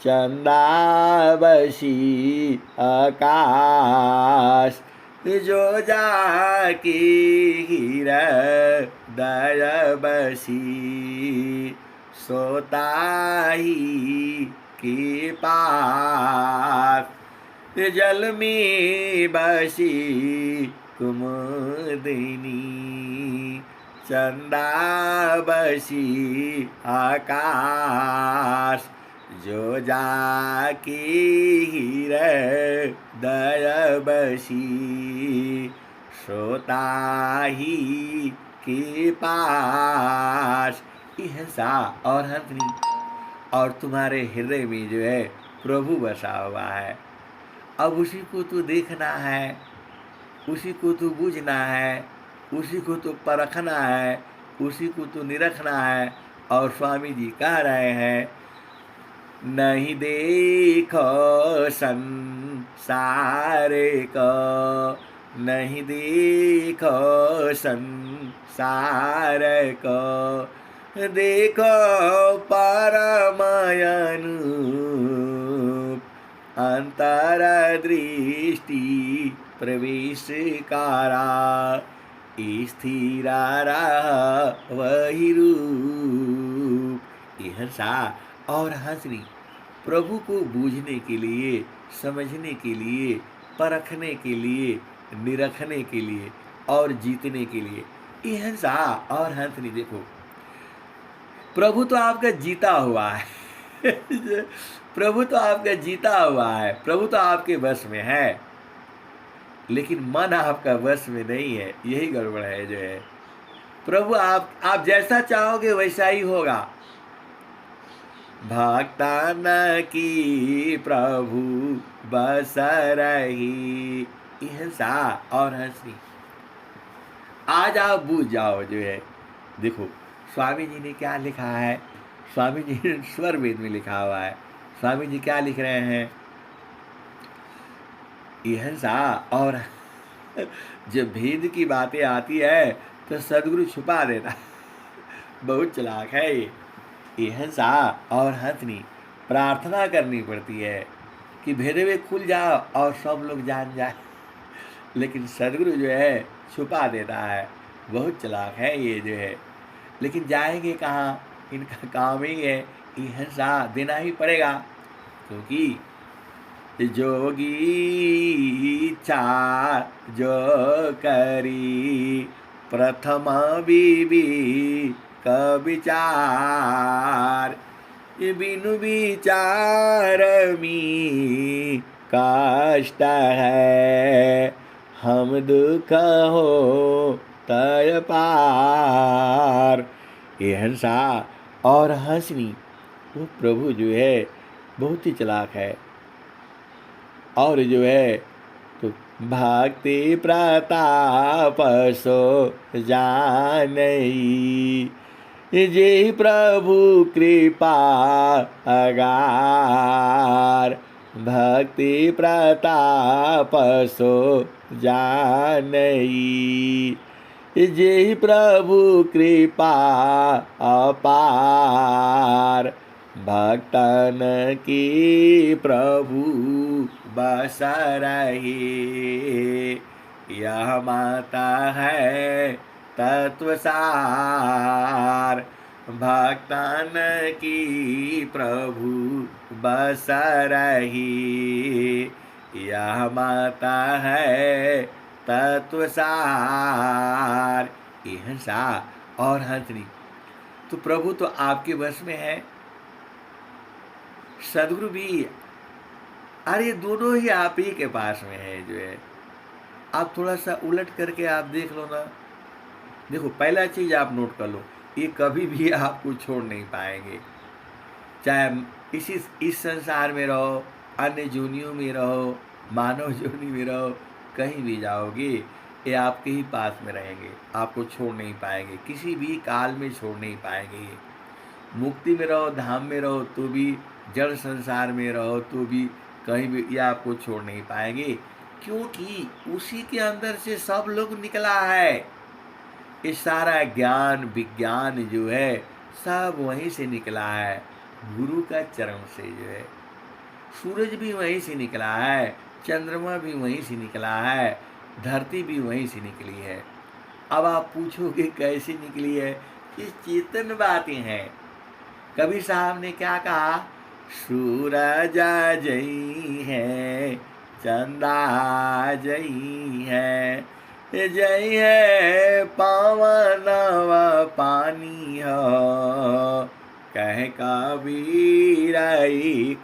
चंदा बसी आकाश, जो जाकी हृदय बसी, सोता ही के पास, जल में बसी कुमुदिनी, चंदा बसी आकाश, जो जाकी हृदय बसी, श्रोता ही के पास। ये हंसा और हंसनी, और तुम्हारे हृदय में जो है प्रभु बसा हुआ है। अब उसी को तो देखना है, उसी को तो बूझना है, उसी को तो परखना है, उसी को तो निरखना है। और स्वामी जी कह रहे हैं, नहीं देखो संसार को, नहीं देखो संसार को, देखो परमयनु, अंतर दृष्टि प्रवेश कारा, स्थिरा वही रूप। ये हंसा और हंसनी, प्रभु को बूझने के लिए, समझने के लिए, परखने के लिए, निरखने के लिए और जीतने के लिए। ये हंसा और हंसनी, देखो प्रभु तो आपका जीता हुआ है प्रभु तो आपका जीता हुआ है, प्रभु तो आपके वश में है, लेकिन मन आपका वश में नहीं है। यही गड़बड़ है जो है। प्रभु आप जैसा चाहोगे वैसा ही होगा। भक्तान की प्रभु बस रही, हंसा और हंसी। आज आप बूझ जाओ जो है। देखो स्वामी जी ने क्या लिखा है, स्वामी जी ने स्वर वेद में लिखा हुआ है। स्वामी जी क्या लिख रहे हैं, हंसा और जब भेद की बातें आती है तो सदगुरु छुपा देता बहुत चालाक है ये हंसा और हंसनी। प्रार्थना करनी पड़ती है कि भेदवे खुल जाओ और सब लोग जान जाए, लेकिन सदगुरु जो है छुपा देता है। बहुत चालाक है ये जो है। लेकिन जाएंगे कहाँ, इनका काम ही है ये हंसा देना ही पड़ेगा, क्योंकि जोगी इच्छा जो करी, प्रथम बीबी का विचार, बिनु विचार में कष्ट है, हम दुख हो तय पार। ये हंसा और हंसनी, वो प्रभु जो है बहुत ही चालाक है। और जो है तो भक्ति प्रताप सो जानई, जे प्रभु कृपा अगार, भक्ति प्रताप सो जानई, जे प्रभु कृपा अपार, भक्तन की प्रभु बस रही। यह माता है तत्व सार, भक्तन की प्रभु बस रही। यह माता है तत्व सार। ये हंसा और हंसनी, तो प्रभु तो आपके वश में है, सदगुरु भी, अरे दोनों ही आप ही के पास में है जो है। आप थोड़ा सा उलट करके आप देख लो ना। देखो पहला चीज आप नोट कर लो, ये कभी भी आपको छोड़ नहीं पाएंगे। चाहे इस संसार में रहो, अन्य जोनियों में रहो, मानव जोनी में रहो, कहीं भी जाओगे ये आपके ही पास में रहेंगे, आपको छोड़ नहीं पाएंगे, किसी भी काल में छोड़ नहीं पाएंगे। मुक्ति में रहो, धाम में रहो तो भी, जड़ संसार में रहो तो भी, कहीं भी ये आपको छोड़ नहीं पाएंगे, क्योंकि उसी के अंदर से सब लोग निकला है। ये सारा ज्ञान विज्ञान जो है सब वहीं से निकला है, गुरु का चरण से जो है। सूरज भी वहीं से निकला है, चंद्रमा भी वहीं से निकला है, धरती भी वहीं से निकली है। अब आप पूछोगे कैसे निकली है, ये चेतन बातें हैं। कबीर साहब ने क्या कहा, सूरज जई है, चंदा जई है, जई है पावन पानी हो, कह कबीर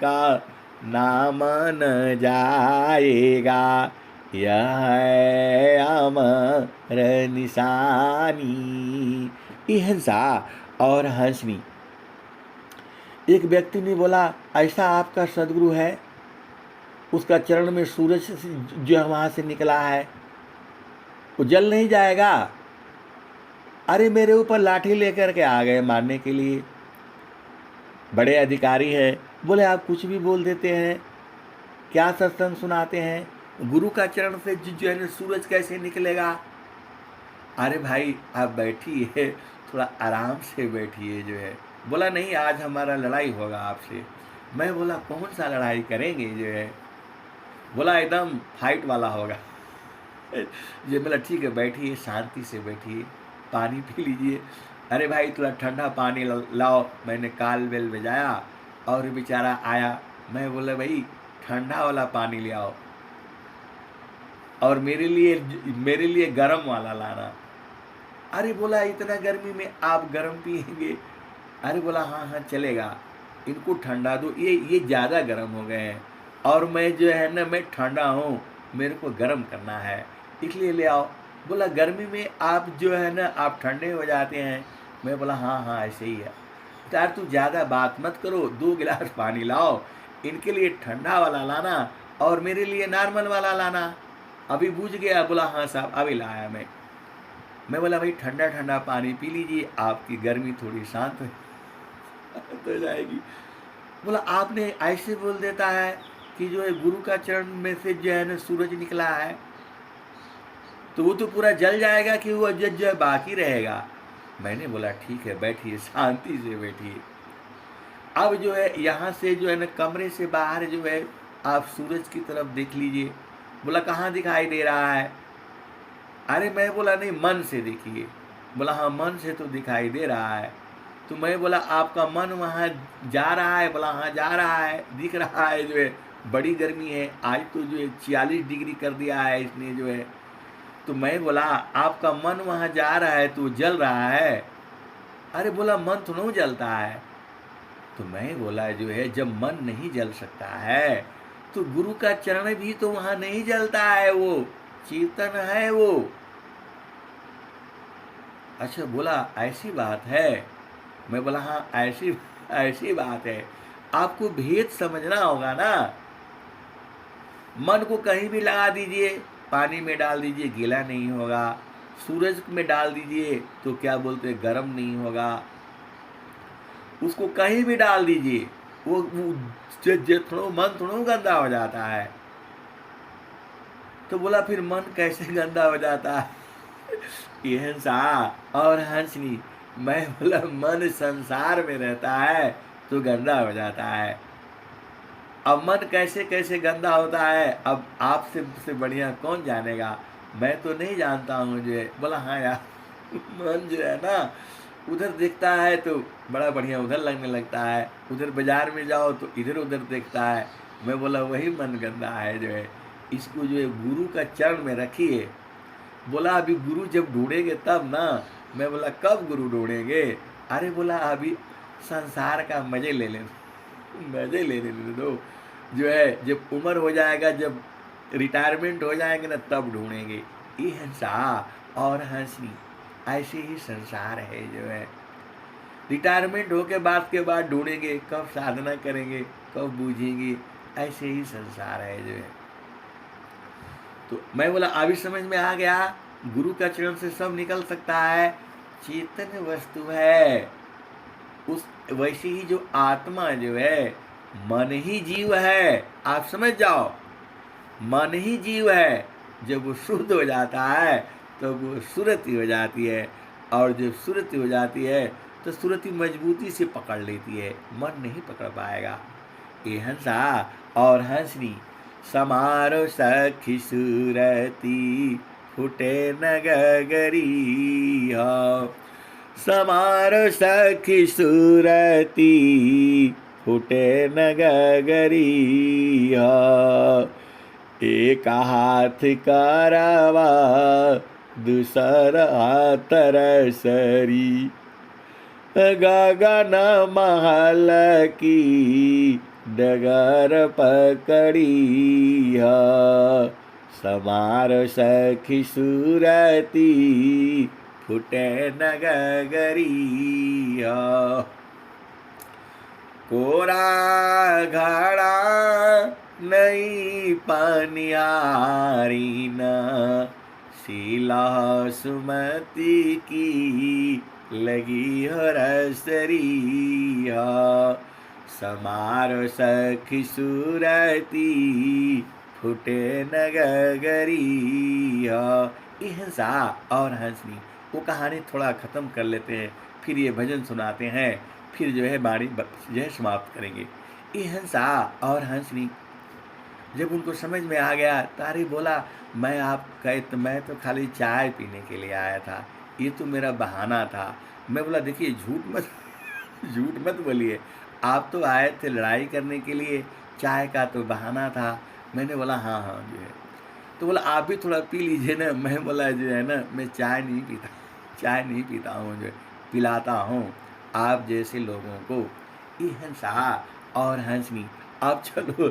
का नाम न जाएगा, यह है अमर निशानी। ये हंसा और हंसनी। एक व्यक्ति ने बोला, ऐसा आपका सदगुरु है, उसका चरण में सूरज जो है वहाँ से निकला है, वो जल नहीं जाएगा? अरे मेरे ऊपर लाठी लेकर के आ गए मारने के लिए, बड़े अधिकारी है। बोले आप कुछ भी बोल देते हैं, क्या सत्संग सुनाते हैं, गुरु का चरण से जो है सूरज कैसे निकलेगा? अरे भाई आप बैठिए, थोड़ा आराम से बैठिए जो है। बोला नहीं, आज हमारा लड़ाई होगा आपसे। मैं बोला कौन सा लड़ाई करेंगे जो है? बोला एकदम फाइट वाला होगा। जो बोला ठीक है बैठिए, शांति से बैठिए, पानी पी लीजिए। अरे भाई थोड़ा ठंडा पानी लाओ। मैंने काल बेल बजाया और बेचारा आया। मैं बोला भाई ठंडा वाला पानी ले आओ और मेरे लिए गर्म वाला लाना। अरे बोला इतना गर्मी में आप गर्म पिएंगे? अरे बोला हाँ हाँ चलेगा, इनको ठंडा दो, ये ज़्यादा गर्म हो गए हैं और मैं जो है ना मैं ठंडा हूँ, मेरे को गर्म करना है, इसलिए ले आओ। बोला गर्मी में आप जो है ना आप ठंडे हो जाते हैं? मैं बोला हाँ हाँ ऐसे ही है। यार तू ज़्यादा बात मत करो, 2 गिलास पानी लाओ, इनके लिए ठंडा वाला लाना और मेरे लिए नॉर्मल वाला लाना। अभी बूझ गया? बोला हाँ साहब अभी लाया मैं बोला भाई ठंडा ठंडा पानी पी लीजिए, आपकी गर्मी थोड़ी शांत हो जाएगी। बोला आपने ऐसे बोल देता है कि जो है गुरु का चरण में से जो है ना सूरज निकला है, तो वो तो पूरा जल जाएगा कि वो जो है बाकी रहेगा? मैंने बोला ठीक है बैठिए, शांति से बैठिए। अब जो है यहाँ से जो है ना कमरे से बाहर जो है आप सूरज की तरफ देख लीजिए। बोला कहाँ दिखाई दे रहा है? अरे मैं बोला नहीं मन से देखिए। बोला हाँ मन से तो दिखाई दे रहा है। तो मैं बोला आपका मन वहाँ जा रहा है? बोला हाँ जा रहा है, दिख रहा है जो है बड़ी गर्मी है, आज तो जो है 46 डिग्री कर दिया है इसने जो है। तो मैं बोला आपका मन वहाँ जा रहा है तो जल रहा है? अरे बोला मन तो नहीं जलता है। तो मैं बोला जो है जब मन नहीं जल सकता है तो गुरु का चरण भी तो वहाँ नहीं जलता है, वो चेतन है वो। अच्छा बोला ऐसी बात है? मैं बोला हाँ ऐसी बात है। आपको भेद समझना होगा ना। मन को कहीं भी लगा दीजिए, पानी में डाल दीजिए गीला नहीं होगा, सूरज में डाल दीजिए तो क्या बोलते हैं गर्म नहीं होगा, उसको कहीं भी डाल दीजिए वो थोड़ा मन थोड़ा गंदा हो जाता है। तो बोला फिर मन कैसे गंदा हो जाता है? ये हंसा और हंसनी। मैं बोला मन संसार में रहता है तो गंदा हो जाता है। अब मन कैसे कैसे गंदा होता है, अब आपसे से बढ़िया कौन जानेगा, मैं तो नहीं जानता हूँ जो है। बोला हाँ यार, मन जो है ना, उधर देखता है तो बड़ा बढ़िया उधर लगने लगता है, उधर बाजार में जाओ तो इधर उधर देखता है। मैं बोला वही मन गंदा है जो है, इसको जो है गुरु का चरण में रखिए। बोला अभी गुरु जब ढूंढेंगे तब ना। मैं बोला कब गुरु ढूंढेंगे? अरे बोला अभी संसार का मजे ले लेने, मजे लेने दो, जो है जब उम्र हो जाएगा, जब रिटायरमेंट हो जाएंगे ना, तब ढूंढेंगे। ये हंसा और हंसनी, ऐसे ही संसार है जो है। रिटायरमेंट हो के बाद ढूंढेंगे, कब साधना करेंगे, कब बूझेंगे, ऐसे ही संसार है जो है। तो मैं बोला अभी समझ में आ गया, गुरु का चरण से सब निकल सकता है। चेतन वस्तु है, उस वैसे ही जो आत्मा जो है, मन ही जीव है। आप समझ जाओ, मन ही जीव है। जब वो शुद्ध हो जाता है तो वो सुरति हो जाती है, और जब सुरति हो जाती है तो सुरति मजबूती से पकड़ लेती है, मन नहीं पकड़ पाएगा। ये हंसा और हंसनी, समारो सखी सुरती, फुटे न गगरी हो। समारो सखी सुरती, फुटे न गगरी हो। एक हाथ करवा, दूसर हाथ रसरी, गगन महल की डगर पकड़ी है। समार सखी सुरती, फुटे न गगरी है। कोरा घड़ा नहीं पनियारी न, शीला सुमति की लगी हो रसरी। समारो सखी सुरती, फुटे न गगरी। हंसा और हंसनी, वो कहानी थोड़ा ख़त्म कर लेते हैं, फिर ये भजन सुनाते हैं, फिर जो है वाणी जो है समाप्त करेंगे। ये हंसा और हंसनी जब उनको समझ में आ गया, तारी बोला मैं तो खाली चाय पीने के लिए आया था, ये तो मेरा बहाना था। मैं बोला देखिए झूठ मत झूठ मत बोलिए, आप तो आए थे लड़ाई करने के लिए, चाय का तो बहाना था। मैंने बोला हाँ हाँ जो है। तो बोला आप भी थोड़ा पी लीजिए ना। मैं बोला जो है ना, मैं चाय नहीं पीता हूँ, जो पिलाता हूँ आप जैसे लोगों को। ये हंसा और हंसनी, आप चलो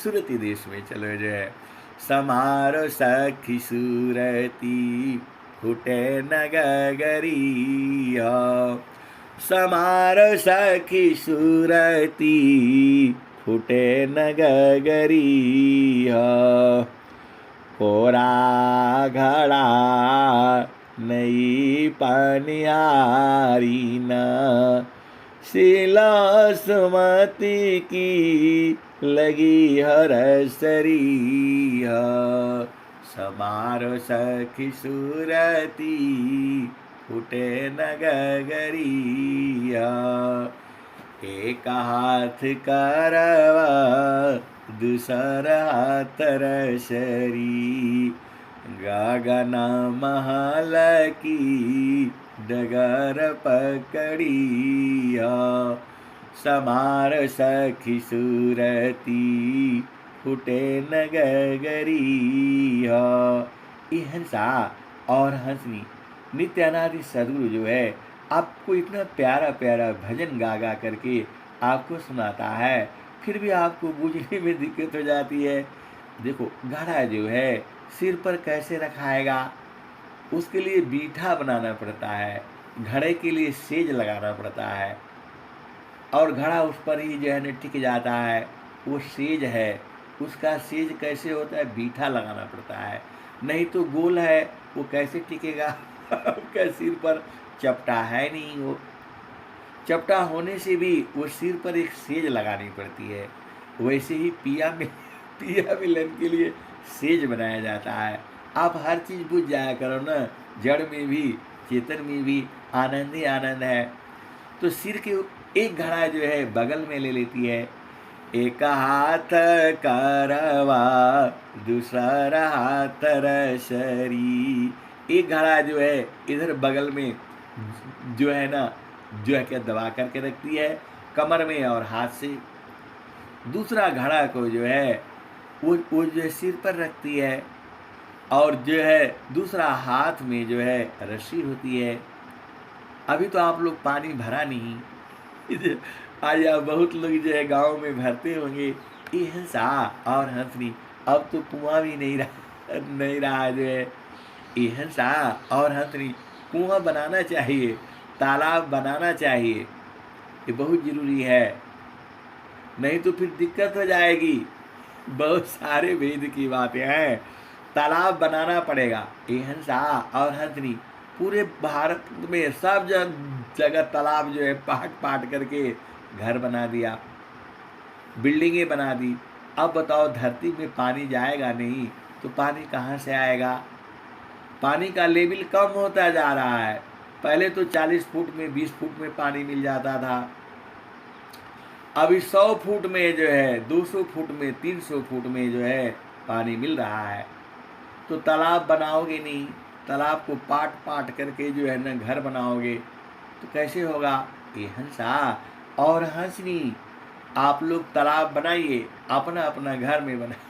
सुरती देश में चलो जो है। समारो सखी सुरती, फुटे न गगरी। समारो सखी सुरती, फुटे न गगरी। कोरा घड़ा नई पनियारी न, शीला सुमति की लगी हरसरी। समारो सखी सुरती, फुटे न गगरी। एक हाथ करवा, दूसर हाथ रसरी, गगन महल की डगर पकड़ी। समार सखी सुरती, फुटे न गगरी। ये हंसा और हंसनी, नित्य अनादि सदगुरु जो है आपको इतना प्यारा प्यारा भजन गा गा करके आपको सुनाता है, फिर भी आपको बूझने में दिक्कत हो जाती है। देखो घड़ा जो है सिर पर कैसे रखाएगा, उसके लिए बीठा बनाना पड़ता है, घड़े के लिए सेज लगाना पड़ता है, और घड़ा उस पर ही जो है न टिक जाता है। वो सेज है, उसका सेज कैसे होता है, बीठा लगाना पड़ता है, नहीं तो गोल है वो कैसे टिकेगा। आपका सिर पर चपटा है नहीं, वो चपटा होने से भी वो सिर पर एक सेज लगानी पड़ती है। वैसे ही पिया मिलन के लिए सेज बनाया जाता है। आप हर चीज़ बुझ जाया करो ना, जड़ में भी चेतन में भी आनंद ही आनंद है। तो सिर के एक घड़ा जो है बगल में ले लेती है, एक हाथ करवा दूसरा हाथ रसरी। एक घड़ा जो है इधर बगल में जो है ना, जो है क्या दबा करके रखती है कमर में और हाथ से। दूसरा घड़ा को जो है वो जो है सिर पर रखती है, और जो है दूसरा हाथ में जो है रस्सी होती है। अभी तो आप लोग पानी भरा नहीं आज आप बहुत लोग जो है गांव में भरते होंगे ये हंसा और हंसनी। अब तो कुआं भी नहीं रहा जो है ये हंसा और हंसनी। कुआं बनाना चाहिए, तालाब बनाना चाहिए, ये बहुत ज़रूरी है, नहीं तो फिर दिक्कत हो जाएगी। बहुत सारे वेद की बातें हैं, तालाब बनाना पड़ेगा। ये हंसा और हंसनी पूरे भारत में सब जगह तालाब जो है पाट पाट करके घर बना दिया, बिल्डिंगें बना दी। अब बताओ धरती में पानी जाएगा नहीं तो पानी कहाँ से आएगा? पानी का लेवल कम होता जा रहा है। पहले तो 40 फुट में 20 फुट में पानी मिल जाता था, अभी 100 फुट में जो है 200 फुट में 300 फुट में जो है पानी मिल रहा है। तो तालाब बनाओगे नहीं, तालाब को पाट पाट करके जो है ना घर बनाओगे तो कैसे होगा? ये हंसा और हंसनी, आप लोग तालाब बनाइए, अपना अपना घर में बनाइए।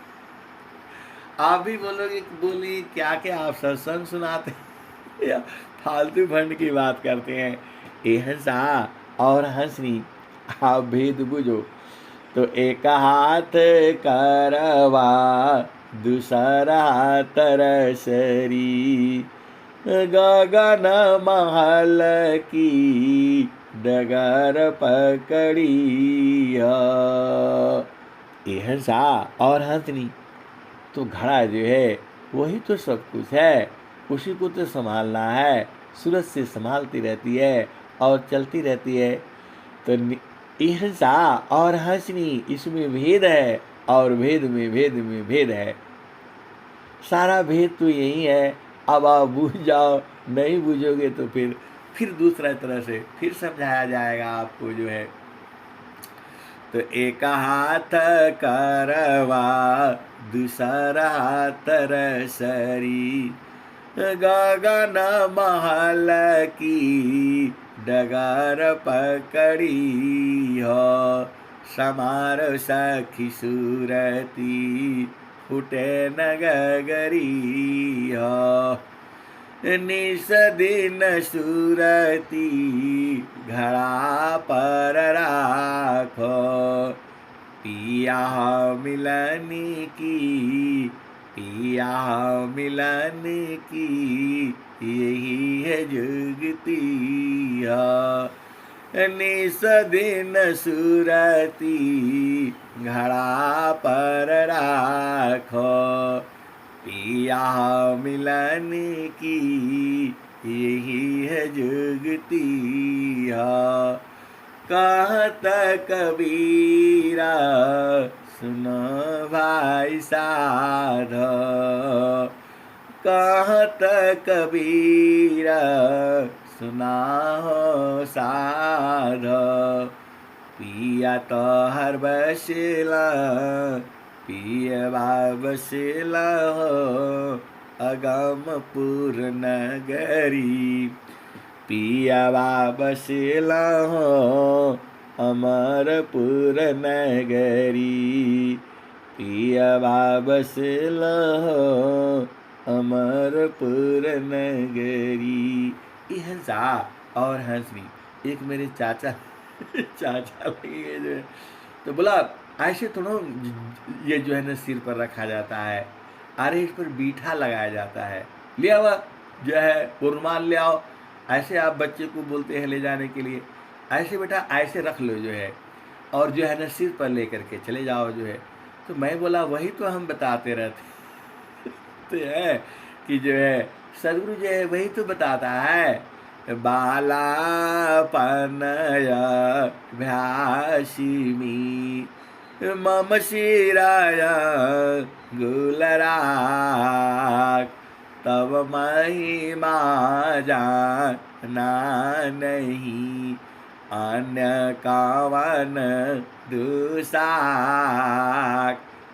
आप भी बोली क्या क्या आप सत्संग सुनाते हैं या फालतू फंड की बात करते हैं? ये हंसा और हंसनी, आप भेद बुझो। तो एक हाथ करवा दूसरा तरसरी, गगन महल की डगर पकड़ी। ये हंसा और हंसनी, तो घड़ा जो है वही तो सब कुछ है, उसी को तो संभालना है। सूरज से संभालती रहती है और चलती रहती है। तो हिंसा और हंसनी, इसमें भेद है और भेद में भेद है। सारा भेद तो यही है। अब आप बूझ जाओ, नहीं बूझोगे तो फिर दूसरा तरह से फिर समझाया जाएगा आपको जो है। तो एक हाथ करवा दूसरा तरसरी, गगन महल की डगर पकड़ी हो, समार सखी सूरती फुटे नगरी हो, निस दिन सूरती घड़ा पर राखो, पिया मिलन की, पिया मिलन की यही है जुगती। निस दिन सूरती घड़ा पर राखो, पिया मिलन की यही है जुगती। कहत कबीरा सुनो भाई साध, कहत कबीरा सुना हो साध, पिया तो हर बसिला, पिया बसिला हो अगमपुर नगरी, पिया बसिला हो अमरपुर नगरी, पिया बसिला हो अमरपुर नगरी। ये हंसा और हंसनी एक मेरे चाचा लगेंगे जो है। तो बोला ऐसे थोड़ा ये जो है ना सिर पर रखा जाता है, अरे इस पर बीठा लगाया जाता है, ले आओ जो है वो रुमाल ले आओ। ऐसे आप बच्चे को बोलते हैं ले जाने के लिए, ऐसे बेटा ऐसे रख लो जो है, और जो है ना सिर पर ले करके चले जाओ जो है। तो मैं बोला वही तो हम बताते रहते हैं कि जो है सदगुरु जो है वही तो बताता है, बाला पनया भ्यासिमी मम शिराया गुलराग, तब महिमा जाना नहीं, अन्य कावन दुसाक।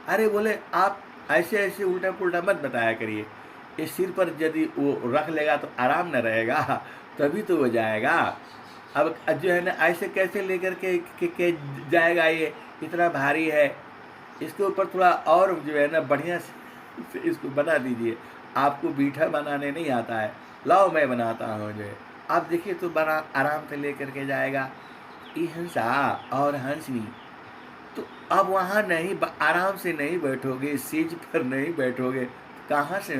अरे बोले आप ऐसे ऐसे उल्टा पुल्टा मत बताया करिए, ये सिर पर यदि वो रख लेगा तो आराम न रहेगा, तभी तो वो जाएगा। अब जो है ना ऐसे कैसे लेकर के जाएगा, ये इतना भारी है, इसके ऊपर थोड़ा और जो है ना बढ़िया से इसको बना दीजिए। आपको बीठा बनाने नहीं आता है, लाओ मैं बनाता हूँ जो है, आप देखिए तो बड़ा आराम से लेकर के जाएगा। ये हंसा और हंसनी, तो अब वहाँ नहीं आराम से नहीं बैठोगे, सीट पर नहीं बैठोगे, कहाँ से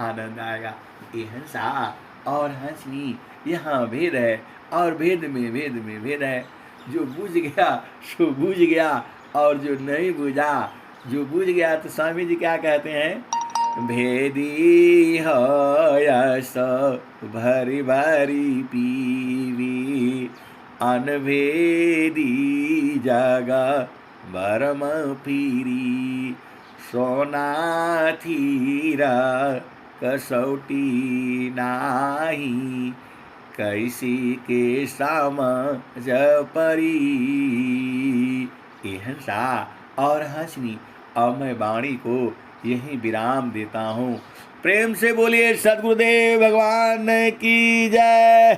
आनंद आएगा। ये हंसा और हंसनी, यहाँ भेद है, और भेद में भेद है। जो बूझ गया सो बूझ गया, और जो नहीं बूझा, जो बूझ गया तो स्वामी जी क्या कहते हैं, भेदी हो यस भरी भरी पीवी, अनभेदी जगा भरम पीरी, सोना थीरा कसौटी नाही, कैसी के समझ परी। ये हंसा और हंसनी। अब मैं वाणी को यहीं विराम देता हूँ। प्रेम से बोलिए सद्गुरुदेव भगवान की जय।